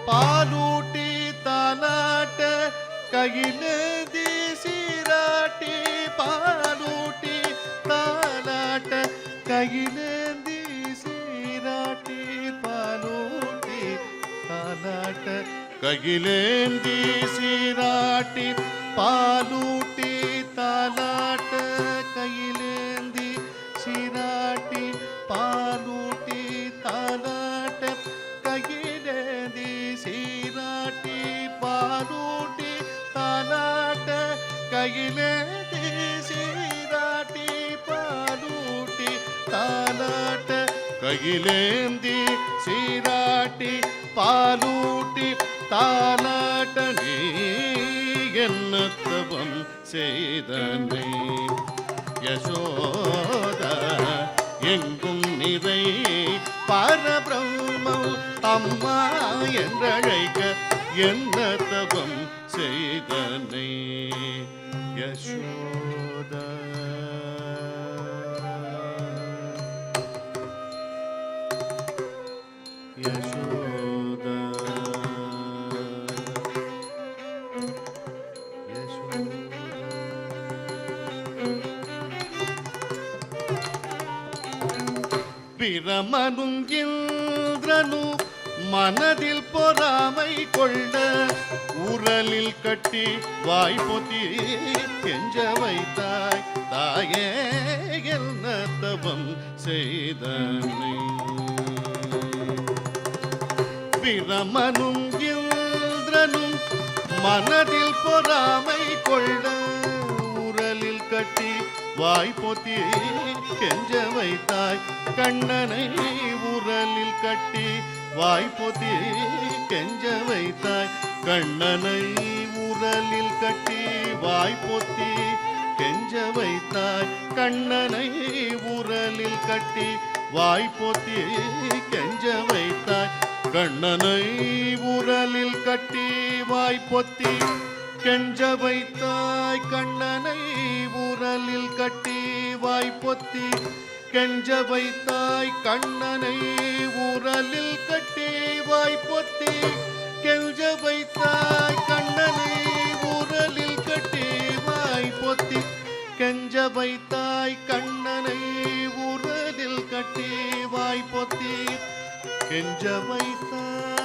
பாலூட்டி தாலாட்ட கையிலேந்தி சீராட்டி பாலூட்டி தாலாட்ட கையிலேந்தி சீராட்டி பாலூட்டி தாலாட்ட கையிலேந்தி சீராட்டி பாலூட்டி தாலாட்ட கையிலேந்தி சீராட்டி பாலூட்டி தாலாட்ட கையிலேந்தி சீராட்டி பாலூட்டி தாலாட்ட கையிலேந்தி சீராட்டி பாலூட்டி தாலாட்ட கையிலேந்தி சீராட்டி பாலூட்டி தாலாட்ட நீ என்ன தவம் செய்தனை யசோத எங்கும் நிறை பரபிரம்மம் அம்மா என்றழைக்க என்ன தவம் செய்தனை யசோத யசோத பிரமனும் இந்திரனு மனதில் பொறாமை கொள்ள உரலில் கட்டி வாய்ப்பொத்தி கெஞ்ச வைத்தாய் தாயே என்ன தவம் செய்தனை பிரமனும் இந்திரனும் மனதில் பொறாமை கொள்ள உரலில் கட்டி வாய்ப்பொத்தி கெஞ்ச வைத்தாய் கண்ணனை உரலில் கட்டி வாய்ப்பொத்தி கெஞ்ச வைத்தாய் கண்ணனை உரலில் கட்டி வாய்ப்பொத்தி கெஞ்ச வைத்தாய் கண்ணனை உரலில் கட்டி வாய்ப்பொத்தி கெஞ்ச வைத்தாய் கண்ணனை உரலில் கட்டி வாய்ப்பொத்தி கெஞ்ச வைத்தாய் கண்ணனை உரலில் கட்டி வாய்ப்பொத்தி கெஞ்ச வைத்தாய் கண்ணனை உரலில் கட்டி வாய்ப்பொத்தி கெஞ்ச வைத்தாய் கண்ணனை உரலில் கட்டி வாய்ப்பொத்தி கெஞ்ச வைத்தாய் கண்ணனை உரலில் கட்டி வாய்ப்பொத்தி கெஞ்ச வைத்தாய்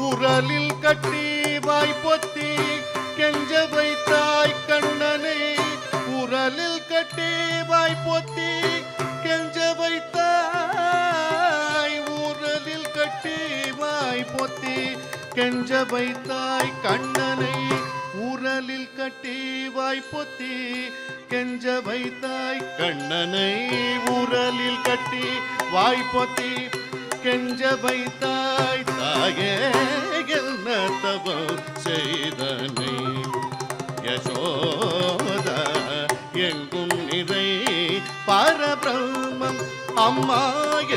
உரலில் கட்டி வாய்ப்பொத்தி கெஞ்ச வைத்தாய் கண்ணனை உரலில் கட்டி வாய்ப்பொத்தி கெஞ்ச வைத்தாய் உரலில் கட்டி வாய்ப்பொத்தி கெஞ்ச வைத்தாய் கண்ணனை உரலில் கட்டி வாய்ப்பொத்தி கெஞ்ச வைத்தாய் கண்ணனை உரலில் கட்டி வாய்ப்பொத்தி கெஞ்ச வைத்தாய் தாயே என்ன தவம் செய்தனை யசோத எங்கும் நிறை பரபிரம்மம் அம்மா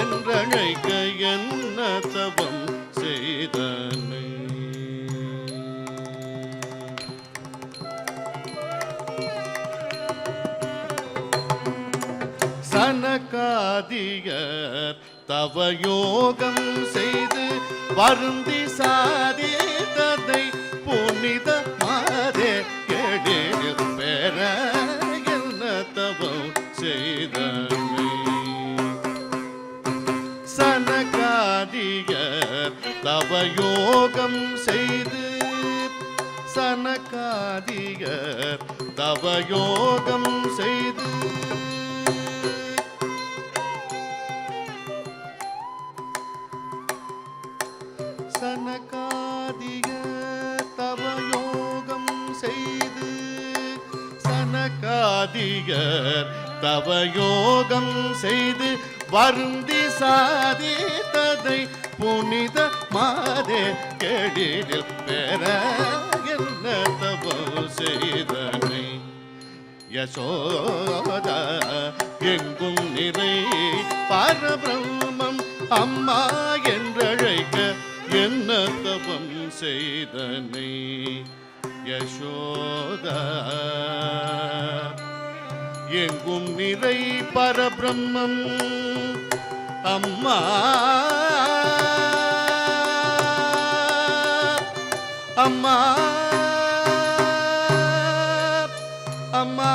என்றழைக்க என்ன தவம் செய்தனை சனகாதியர் தவயோகம் செய்து வருந்தி சாதித்ததை புனித மாதே எழில் பெற என்ன தவம் செய்தனை சனகாதியர் தவயோகம் செய்து சனகாதிகர் தவயோகம் செய்து சனகாதிகர் தவயோகம் செய்து சனகாதிகர் தவயோகம் செய்து வருந்தி சாதித்ததை புனித மாதே கெடில் பெற என்ன தவம் செய்தனை யசோதா எங்கும் நிறை பரபிரம்மம் அம்மா என்றழைக்க என்ன தவம் செய்தனை யசோதா எங்கும் நிறை பரபிரம்மம் அம்மா அம்மா அம்மா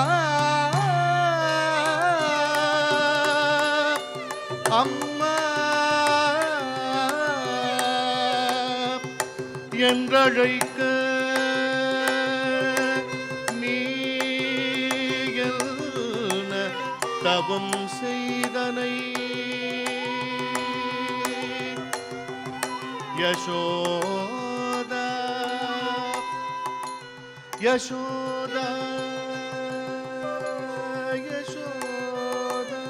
அம்மா என்றழைக்க தவம் செய்தனை யசோதா யசோதா யசோதா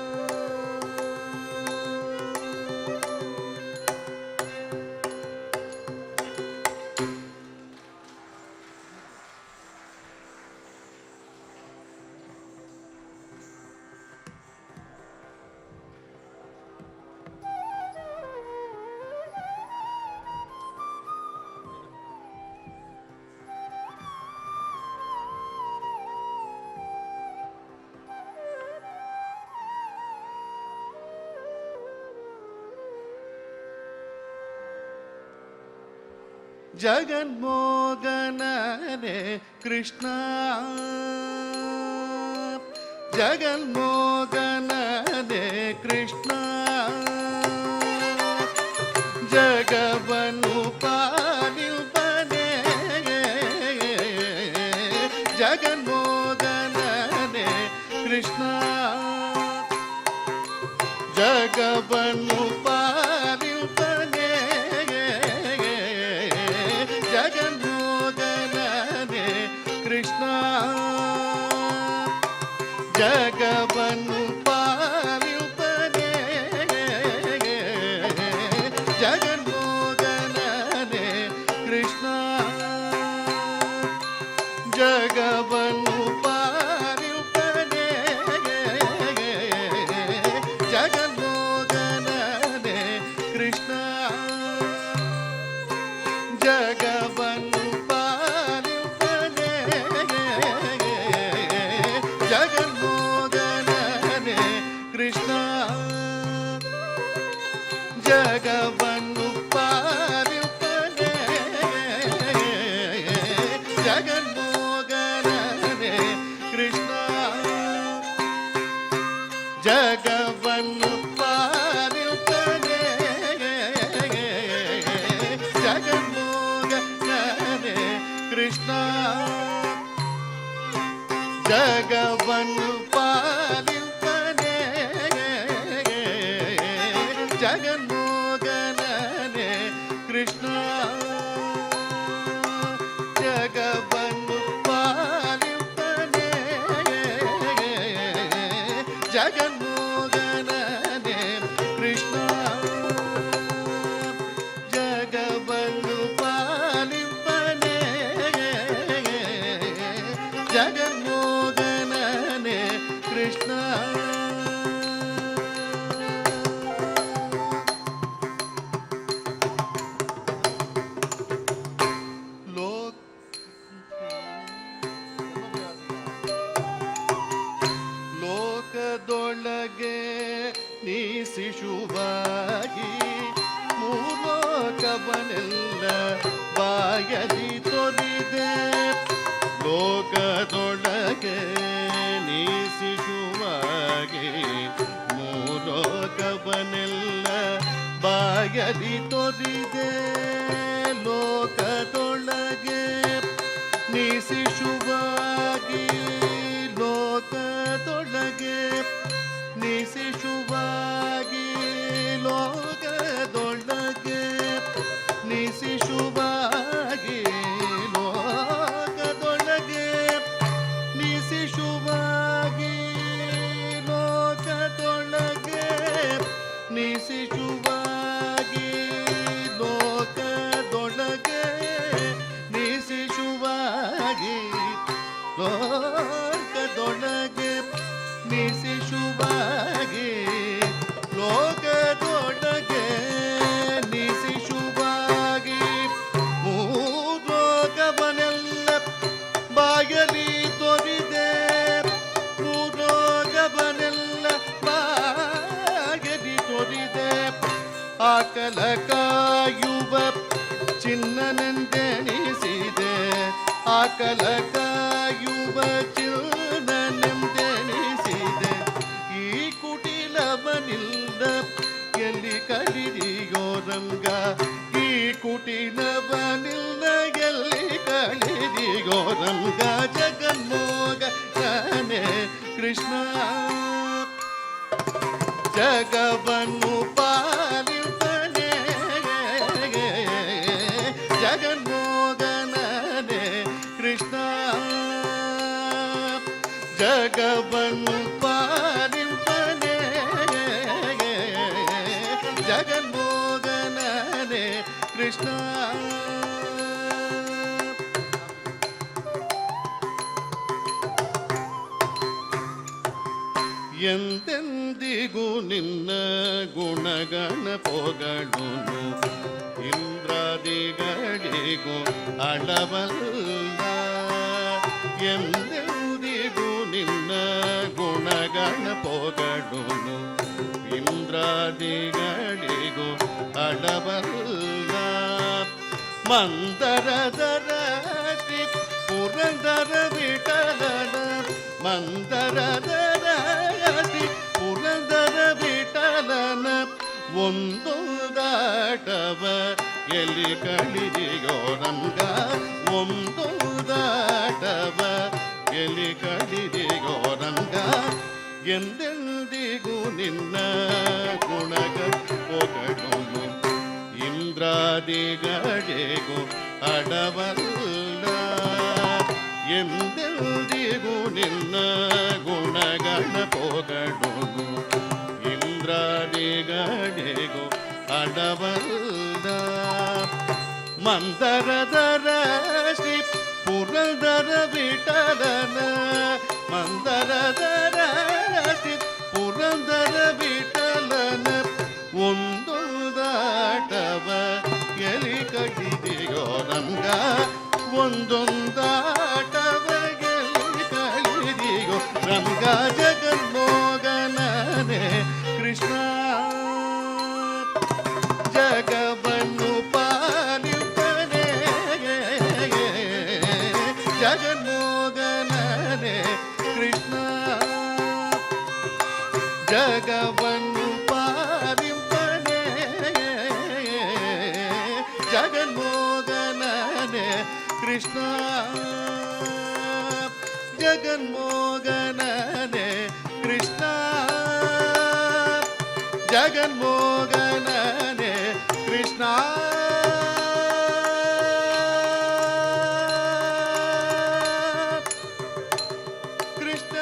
ஜகன்மோகனே கிருஷ்ணா ஜகன்மோகனே கிருஷ்ணா ஜகவனு பாலில்பனே ஜகன்மோகனே கிருஷ்ணா ஜகவனு பாலில்பனே ஜகன்மோகனே கிருஷ்ணா ஜகவனு பாலில்பனே ஜகன்மோகனே கிருஷ்ணா ஜகவனு பாலில்பனே ஜகன்மோகனே கிருஷ்ணா ஜகவனு பாலில்பனே ஜகன்மோகனே கிருஷ்ணா ஜகவனு பாலில்பனே ஜகன்மோகனே கிருஷ்ணா ஜகவனு பாலில்பனே ஜகன்மோகனே கிருஷ்ணா ஜகவனு பாலில்பனே ஜகன்மோகனே கிருஷ்ணா ஜகவனு பாலில்பனே ஜகன்மோகனே கிருஷ்ணா ஜகவனு பாலில்பனே ஜகன்மோகனே கிருஷ்ணா ಲೋಕದೊಳಗೆ ನೀ ಶಿಶುವಾಗಿ ಮೂಲೋಕವನೆಲ್ಲ ಬಾಯಲಿ ತೊರಿದೆ ಲೋಕದೊಳಗೆ ನೀ ಶಿಶುವಾಗಿ ಮೂಲೋಕವನೆಲ್ಲ ಬಾಯಲಿ ತೊರಿದೆ ಲೋಕದೊಳಗೆ ನೀ ನಿಶಿಶುವಾಗಿ ಲೋಕದೊಳಗೆ ನಿಶಿಶುವಾಗಿ ಲೋಕದೊಳಗೆ ನಿಶಿಶುವಾಗಿ ಲೋಕದೊಳಗೆ ನಿಶಿಶುವಾಗಿ ಲೋಕದೊಳಗೆ ನಿಶಿಶುವಾಗಿ ಲೋಕದೊಳಗೆ ನಿಶಿಶುವಾಗಿ ಲೋಕದೊಳಗೆ ನಿಶಿಶುವಾಗಿ ಲೋಕದೊಳಗೆ ನಿಶಿಶುವಾಗಿ ಮೂರೋಗವನೆಲ್ಲ ಬಾಯಲಿ ತೊರಿದೆ ಮೂರೋಗವನೆಲ್ಲ ಬಾಯಲಿ ತೊರಿದೆ ಆಕಲ ಕಾಯುವ ಚಿನ್ನನೆಂದೆನಿಸಿದೆ ಆಕಲ ಕಾಯುವ ಚಿನ್ನನೆಂದೆನಿಸಿದೆ ಈ ಕುಟಿಲವನಿಲ್ಲ ಎಲ್ಲಿ ಕಲಿದಿಯೋ ರಂಗ ಈ ಕುಟಿಲವನಿಲ್ಲ ಎಲ್ಲಿ ಕಲಿದಿಯೋ ರಂಗ ಜಗನ್ಮೋಗ ನಾನೇ ಕೃಷ್ಣ ಜಗವನ್ನು ಪಾಲಿಪನೆ ಜಗನ್ಮೋಗನನೆ ಕೃಷ್ಣ ಜಗವನ್ನು ಪಾಲಿಪನೆ ಜಗನ್ಮೋಗನನೆ ಕೃಷ್ಣ ಎಂದೆಂದಿಗೂ ನಿನ್ನ ಗುಣಗಣ ಪೊಗಳುನು ಇಂದ್ರಾದಿಗಳಿಗೂ ಅಳವಲ್ಲ ಎಂದೆಂದಿಗೂ ನಿನ್ನ ಗುಣಗಣ ಪೊಗಳುನು ಇಂದ್ರಾದಿಗಳಿಗೂ ಅಳವಲ್ಲ ಮಂದರದರ ಶ್ರೀ ಪುರಂದರ ವಿಠಲನ ಮಂದರದರ ಶ್ರೀ ಪುರಂದರ ವಿಠಲನ ಒಂದು ದಾಟವ ಎಲ್ಲಿ ಕಳಿದಿಯೋ ರಂಗ ಒಂದು ದಾಟವ ಎಲ್ಲಿ ಕಳಿದಿಯೋ ರಂಗ ಎಂದೆಂದಿಗೂ ನಿನ್ನ ಗುಣಗ ಪೊಗಳುನು ಇಂದ್ರಾದಿಗಳಿಗೂ ಅಡವಲ್ಲ ಎಂದೆಂದಿಗೂ ನಿನ್ನ ಗುಣಗಣ ಪೊಗಳುನು ಇಂದ್ರಾದಿಗಳಿಗೂ ಅಡವಲ್ಲ ಮಂದರದರ ಶ್ರೀ ಪುರಂದರ ವಿಠಲನ ಮಂದರದರ ಶ್ರೀ ಪುರಂದರ ವಿಠಲನ ಒಂದು ದಾಟವ ಎಲಿ ಕಡಿದೆಯೋ ರಂಗ ಒಂದೊಂದಾಟವ ಎಲಿ ಕಡಿದೆಯೋ ರಂಗ ಜಗನ್ಮೋಗನನೆ ಕೃಷ್ಣ ಜಗವನ್ನು ಪಾಲಿಪನೆ ಜಗನ್ಮೋಗನನೆ ಕೃಷ್ಣ ಜಗವನ್ನು ಪಾಲಿಪನೆ ಜಗನ್ಮೋಗನನೆ ಕೃಷ್ಣ ಜಗನ್ಮೋಗನನೆ ಕೃಷ್ಣ ಜಗನ್ಮೋಗನನೆ ಕೃಷ್ಣ ಕೃಷ್ಣ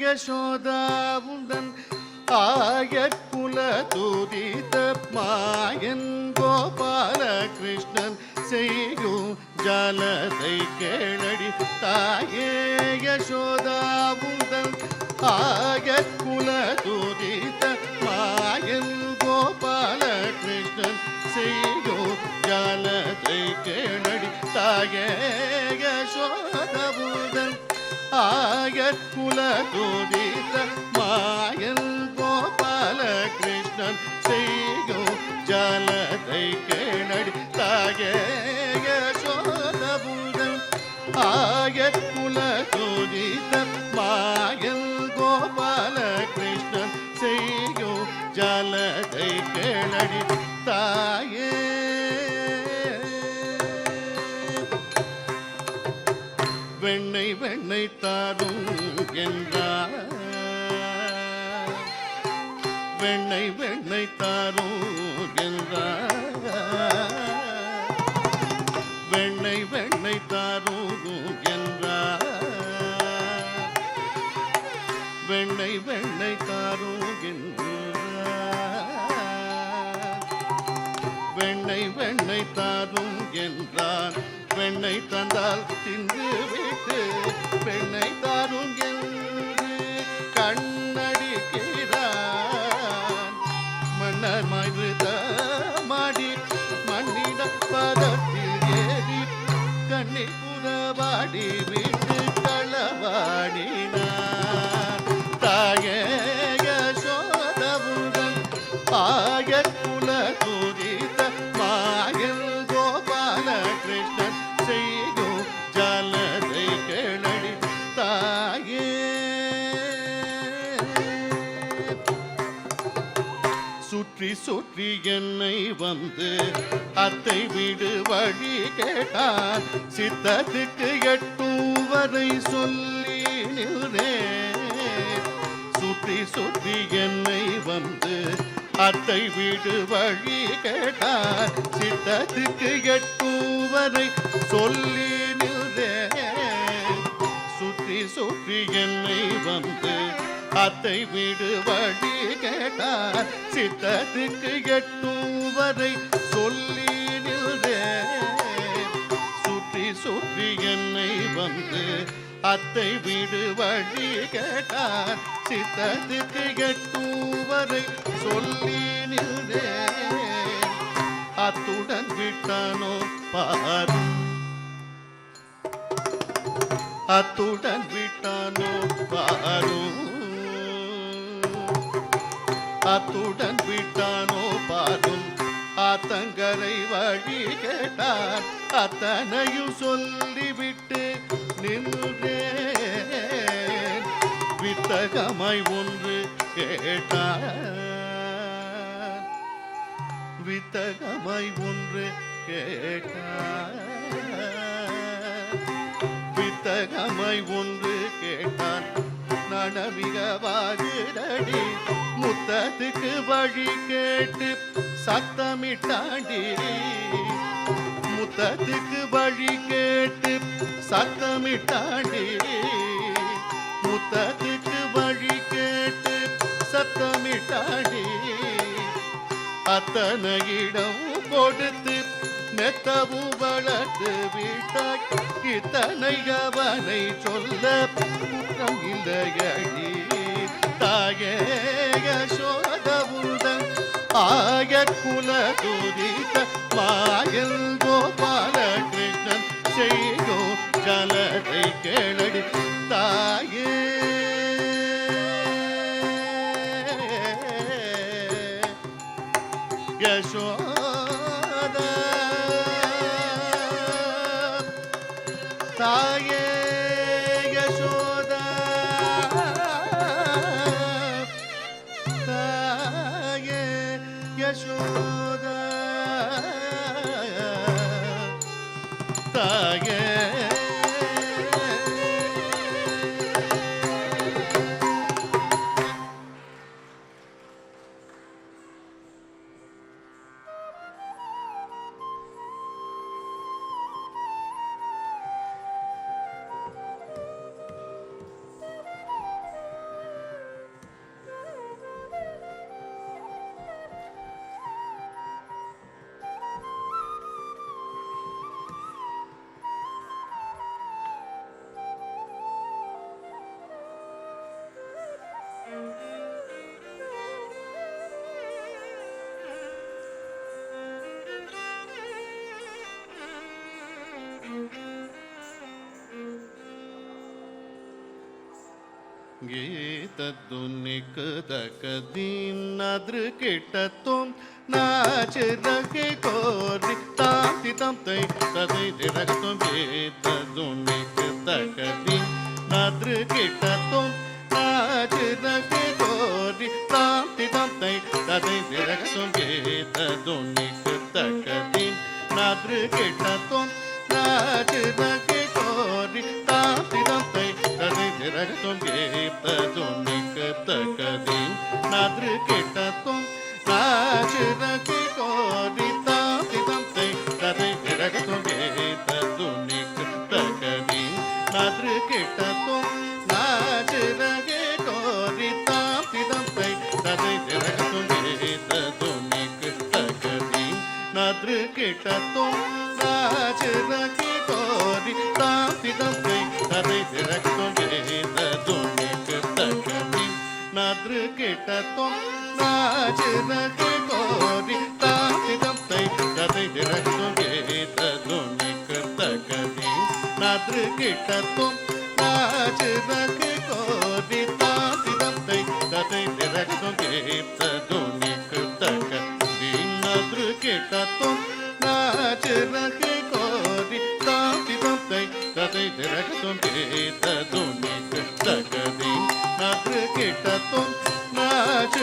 யசோதாவுடன் ஆயக்குல துதித்த மாயன் கோபால கிருஷ்ணன் செய்யும் ஜாலத்தை கேளடி தாயே யசோதாவுடன் ஆயக்குல துதித்த மாயன் கோபால கிருஷ்ணன் செய்யும் ஜாலத்தை கேளடி தாயே யசோதாவுடன் ஆயக்குல துதித்த மாயன் கோபால கிருஷ்ணன் செய்யும் ஜாலத்தை கேளடி தாயே யசோதாவுடன் ஆயக்குல துதித்த மாயன் கோபால கிருஷ்ணன் செய்யும் ஜாலத்தை கேளடி தாயே. வெண்ணை வெண்ணை தாரும் என்றார், வெண்ணை வெண்ணை தாரும் என்றார், வெண்ணை வெண்ணை தாரும் என்றார், வெண்ணை வெண்ணை தாரும் என்றார், வெண்ணை வெண்ணை தாரும் என்றார். வெண்ணை தந்தால் தின்று விட்டு பெண்ணை தாரும் என்று கண்ணடிக்கிறான். மன்னர் மருத மாடி மண்ணிட பதத்தில் ஏறி கண்ணி புறவாடி விட்டு களவாடினார். தாயே யசோதாவுடன் ஆயக்குல துதித்த மாயன் கோபால கிருஷ்ணன் செய்யும் ஜாலத்தை கேளடி தாயே. சுற்றி சுற்றி என்னை வந்து அத்தை வீடு வழி கேட்டார். சித்தத்துக்கு எட்டும் வரை சொல்லி நின்றேன். சுற்றி சுற்றி என்னை வந்து அத்தை வீடு வழி கேட்டார். சித்தத்துக்கு எட்டும் வரை சொல்லி நின்றேன். சுற்றி சுற்றி என்னை வந்து அத்தை வீடு வழி கேட்டார். சித்தத்துக்கு எட்டும் வரை சொல்லி நின்றேன். சுற்றி சுற்றி என்னை வந்து அத்தை வீடு வழி கேட்டார். சித்தத்துக்கு எட்டும் வரை சொல்லி நின்றேன். அத்துடன் விட்டானோ பாரு, அத்துடன் விட்டானோ பாரு, அத்துடன் விட்டானோ பாரும். ஆத்தங்கரை வழி கேட்டார். அத்தனையும் சொல்லிவிட்டு நின்றேன். வித்தகமாய் ஒன்று கேட்டார், வித்தகமாய் ஒன்று கேட்டார், வித்தகமாய் ஒன்று கேட்டான். நனவிகவாகுதடி முத்தத்துக்கு வழி கேட்டு சத்தமிட்டாண்டி. முத்தத்துக்கு வழி கேட்டு சத்தமிட்டாண்டி. முத்தத்துக்கு வழி கேட்டு சத்தமிட்டாண்டி. அத்தனை இடம் கொடுத்து மெத்தவும் வளர்த்து விட்டாய். இத்தனை அவனை சொல்ல குற்றம் இல்லையடி. தாயே யசோதாவுடன் ஆயக்குல துதித்த மாயன் கோபால கிருஷ்ணன் செய்யும் ஜாலத்தை கேளடி தாயே. யசோதா தாயே யசோதா, தாயே யசோதா, தாயே. गीतद्दु निकदकदीं नदृकिटत्वं नाच रखे कोरि ताति तं तै तदै दिरगत्वं गीतद्दु निकदकदीं नदृकिटत्वं नाच रखे कोरि ताति तं तै तदै दिरगत्वं गीतद्दु निकदकदीं नदृकिटत्वं नाच रखे कोरि ताति तं तै तदै दिरगत्वं गीतद्दु निकदकदीं नदृकिटत्वं नाच रखे कोरि ताति तं तै तदै दिरगत्वं गीतद्दु निकदकदीं नदृकिटत्वं नाच रखे कोरि ताति तं तै तदै दिरगत्वं गीतद्दु निकदकदीं नदृकिटत्वं नाच रखे कोरि ताति तं तै तदै दिरगत्वं गीतद्दु निकदकदीं नदृकिटत्वं नाच रखे कोरि ताति तं तै तदै दिरगत्वं गीतद्दु निकदकदीं नदृकिटत्वं नाच रखे कोरि ताति तं तै तदै दिरगत्वं गीतद्दु निकदकदीं नदृकिटत्वं नाच रखे कोरि ताति तं तै तदै दिरगत्वं गीतद्दु निकदकदीं नदृकिटत्वं नाच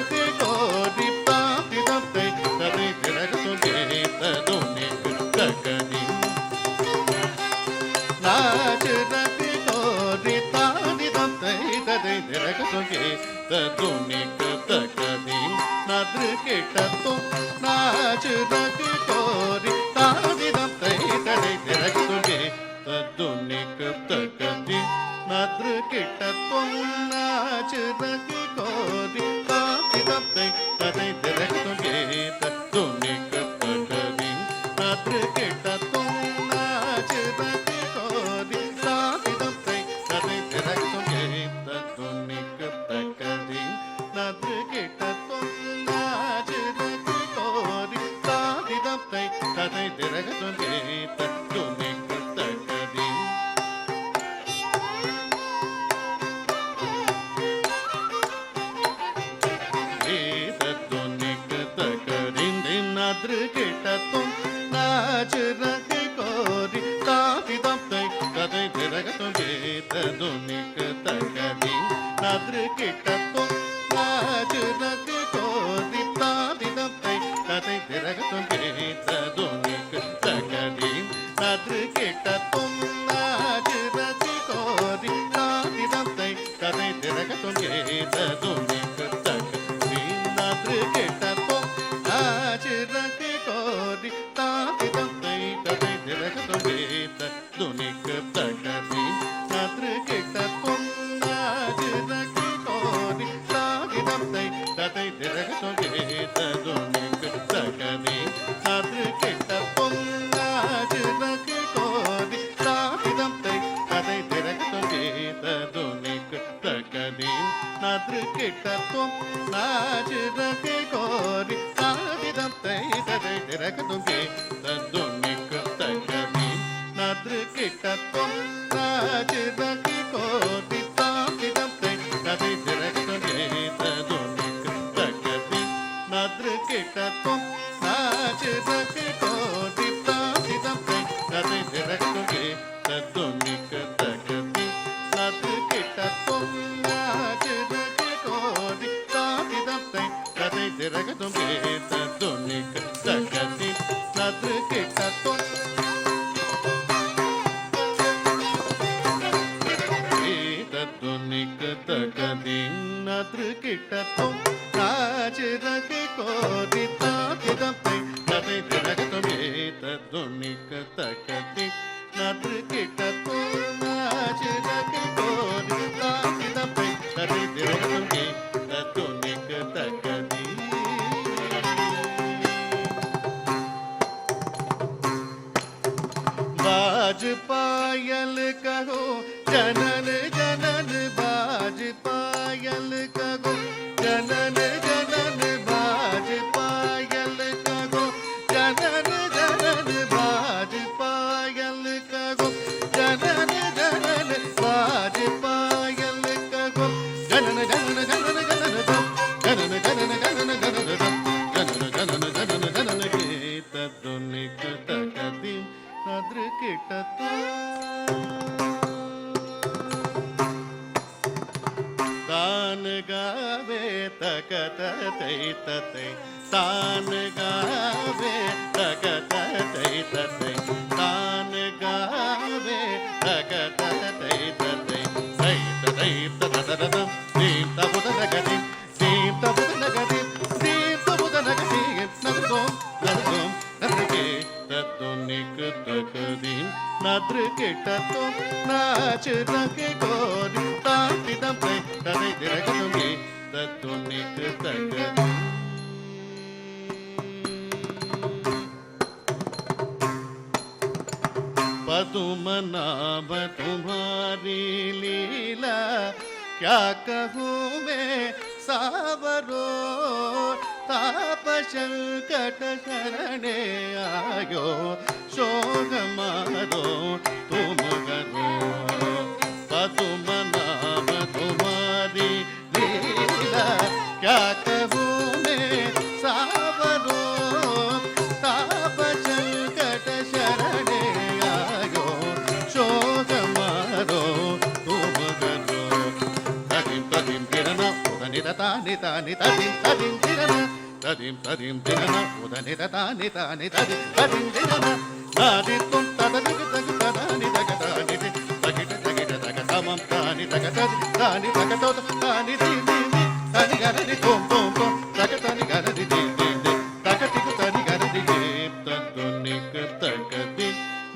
रखे कोरि ताति तं तै तदै दिरगत्वं गीतद्दु निकदकदीं नाच रखे कोरि ताति तं तै तदै दिरगत्वं गीतद्दु निकदकदीं नदृकिटत्वं नाच रखे कोरि ताति तं तै तदै दिरगत्वं गीतद्दु निकदकदीं नदृकिटत्वं नाच रखे कोरि ताति तं तै तदै दिरगत्वं गीतद्दु निकदकदीं नदृकिटत्वं नाच रखे कोरि ताति तं तै तदै दिरगत्वं गीतद्दु निकदकदीं नदृकिटत्वं नाच रखे कोरि ताति तं तै तदै दिरगत्वं गीतद्दु निकदकदीं गीतद्दु निकदकदीं नदृकिटत्वं नाच रखे कोरि ताति तं तै तदै दिरगत्वं गीतद्दु निकदकदीं नदृकिटत्वं नाच रखे कोरि ताति तं तै तदै दिरगत्वं गीतद्दु निकदकदीं नदृकिटत्वं नाच रखे कोरि ताति तं तै तदै दिरगत्वं गीतद्दु निकदकदीं नदृकिटत्वं नाच रखे कोरि ताति तं तै तदै दिरगत्वं गीतद्दु निकदकदीं नदृकिटत्वं नाच रखे कोरि ताति तं तै तदै दिरगत्वं गीतद्दु निकदकदीं नदृकिटत्वं नाच रखे कोरि ताति तं तै तदै दिरगत्वं गीतद्दु निकदकदीं नदृकिटत्वं नाच रखे कोरि ताति तं तै तदै दिरगत्वं गीतद्दु निकदकदीं नदृकिटत्वं नाच रखे कोरि ताति तं तै तदै दिरगत्वं गीतद्दु निकदकदीं नदृकिटत्वं नाच रखे कोरि ताति तं तै तदै दिरगत्वं गीतद्दु निकदकदीं नदृकिटत्वं नाच रखे कोरि ताति तं तै तदै दिरगत्वं गीतद्दु निकदकदीं नदृकिटत्वं गीतद्दु निकदकदीं नदृकिटत्वं नाच रखे कोरि ताति तं तै तदै दिरगत्वं गीतद्दु निकदकदीं नदृकिटत्वं नाच रखे कोरि ताति तं तै तदै दिरगत्वं गीतद्दु निकदकदीं बाज पायल कहो जनन जनन बाज पायल कहो जनन जनन बाज पायल कहो जनन जनन बाज पायल कहो जनन जनन बाज पायल कहो ತಾನ ಗಾವೆ ತಕತ ತೈ ತೈ ತಾನ ಗಾವೆ ತಕತ ತೈ ತೈ ತಾನ ಗಾವೆ ತಕತ ತೈ ತೈ ತೈ ತೈ ತದದದ ದೀಂ ತಬುದನಗದಿ ದೀಂ ತಬುದನಗದಿ ದೀಂ ತಬುದನಗದಿ ನದೋಂ ನದೋಂ ನದಕೆ ತತ್ತುನಿಕ ತಕದೀಂ ನದ್ರಕೆ ತತ್ತೋ ನಾಚ ತಕೆ ಕೋರಿ ತಾಂತಿದಂ ತೈ ತದೈ ದಿರಗದುಂಗಿ ತತ್ತುನಿಕ ತಕದೀಂ पदुमनाभ तुम्हारी लीला क्या कहूँ मैं सावरो ताप संकट शरणे आयो शोक मारो तुम करो पदुमनाभ तुम्हारी लीला क्या कहूँ मैं सावरो ताप संकट शरणे तानि तानि तदिं तदिं तिरन तदिं तदिं तिरन उदनि तानि तानि तदिं तदिं तिरन नादि तुं तदगि तगि तदानि तगतानि तगिट तगिट तगतमं तानि तगतदि तानि तगतो तानि दी दी तानि गरदि तुं तुं तुं तगतानि गरदि दी दी दी तगति तानि गरदि तद्दुनिक तगदि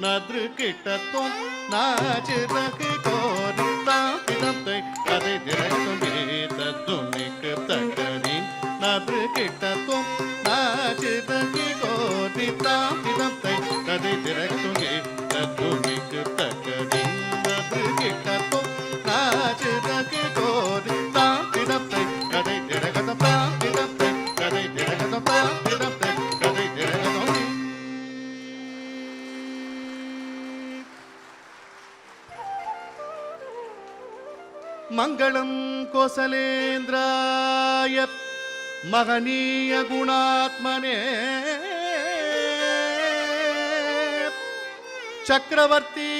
नद्रकिट तुं नाच रखि कोरि तापिदं तै तदि दिरगतुं तद्दुनिक तगदि नद्रकिट तुं नाच रखि कोरि तापिदं तै तदि दिरगतुं तद्दुनिक तगदि नद्रकिट तुं नाच रखि कोरि तापिदं तै तदि दिरगतुं तापिदं तै तदि दिरगतुं तापिदं तै तदि दिरगतुं मंगलम कोसलेन्द्राय महनीय गुणात्मने चक्रवर्ती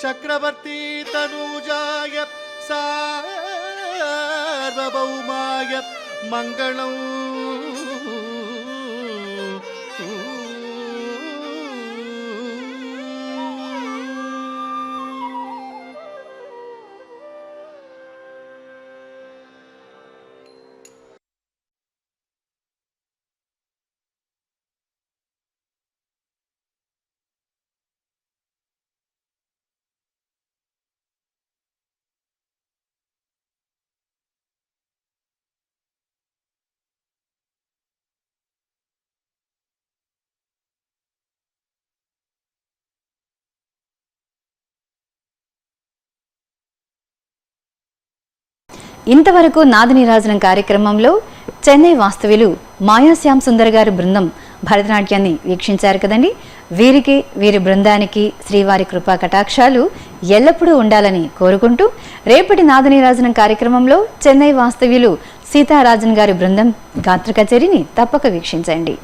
चक्रवर्ती तनुजाय सार्वभौमाय मंगलम ఇంతవరకు నాదనీరాజనం కార్యక్రమంలో చెన్నై వాస్తవ్యులు మాయాశ్యామ్ సుందర్ గారి బృందం భరతనాట్యాన్ని వీక్షించారు కదండి. వీరికి వీరి బృందానికి శ్రీవారి కృపా కటాక్షాలు ఎల్లప్పుడూ ఉండాలని కోరుకుంటూ రేపటి నాదనీరాజనం కార్యక్రమంలో చెన్నై వాస్తవ్యులు సీతారాజన్ గారి బృందం గాత్ర కచేరీని తప్పక వీక్షించండి.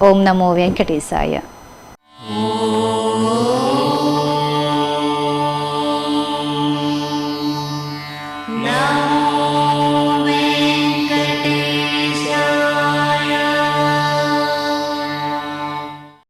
ఓం నమో వెంకటేశాయ.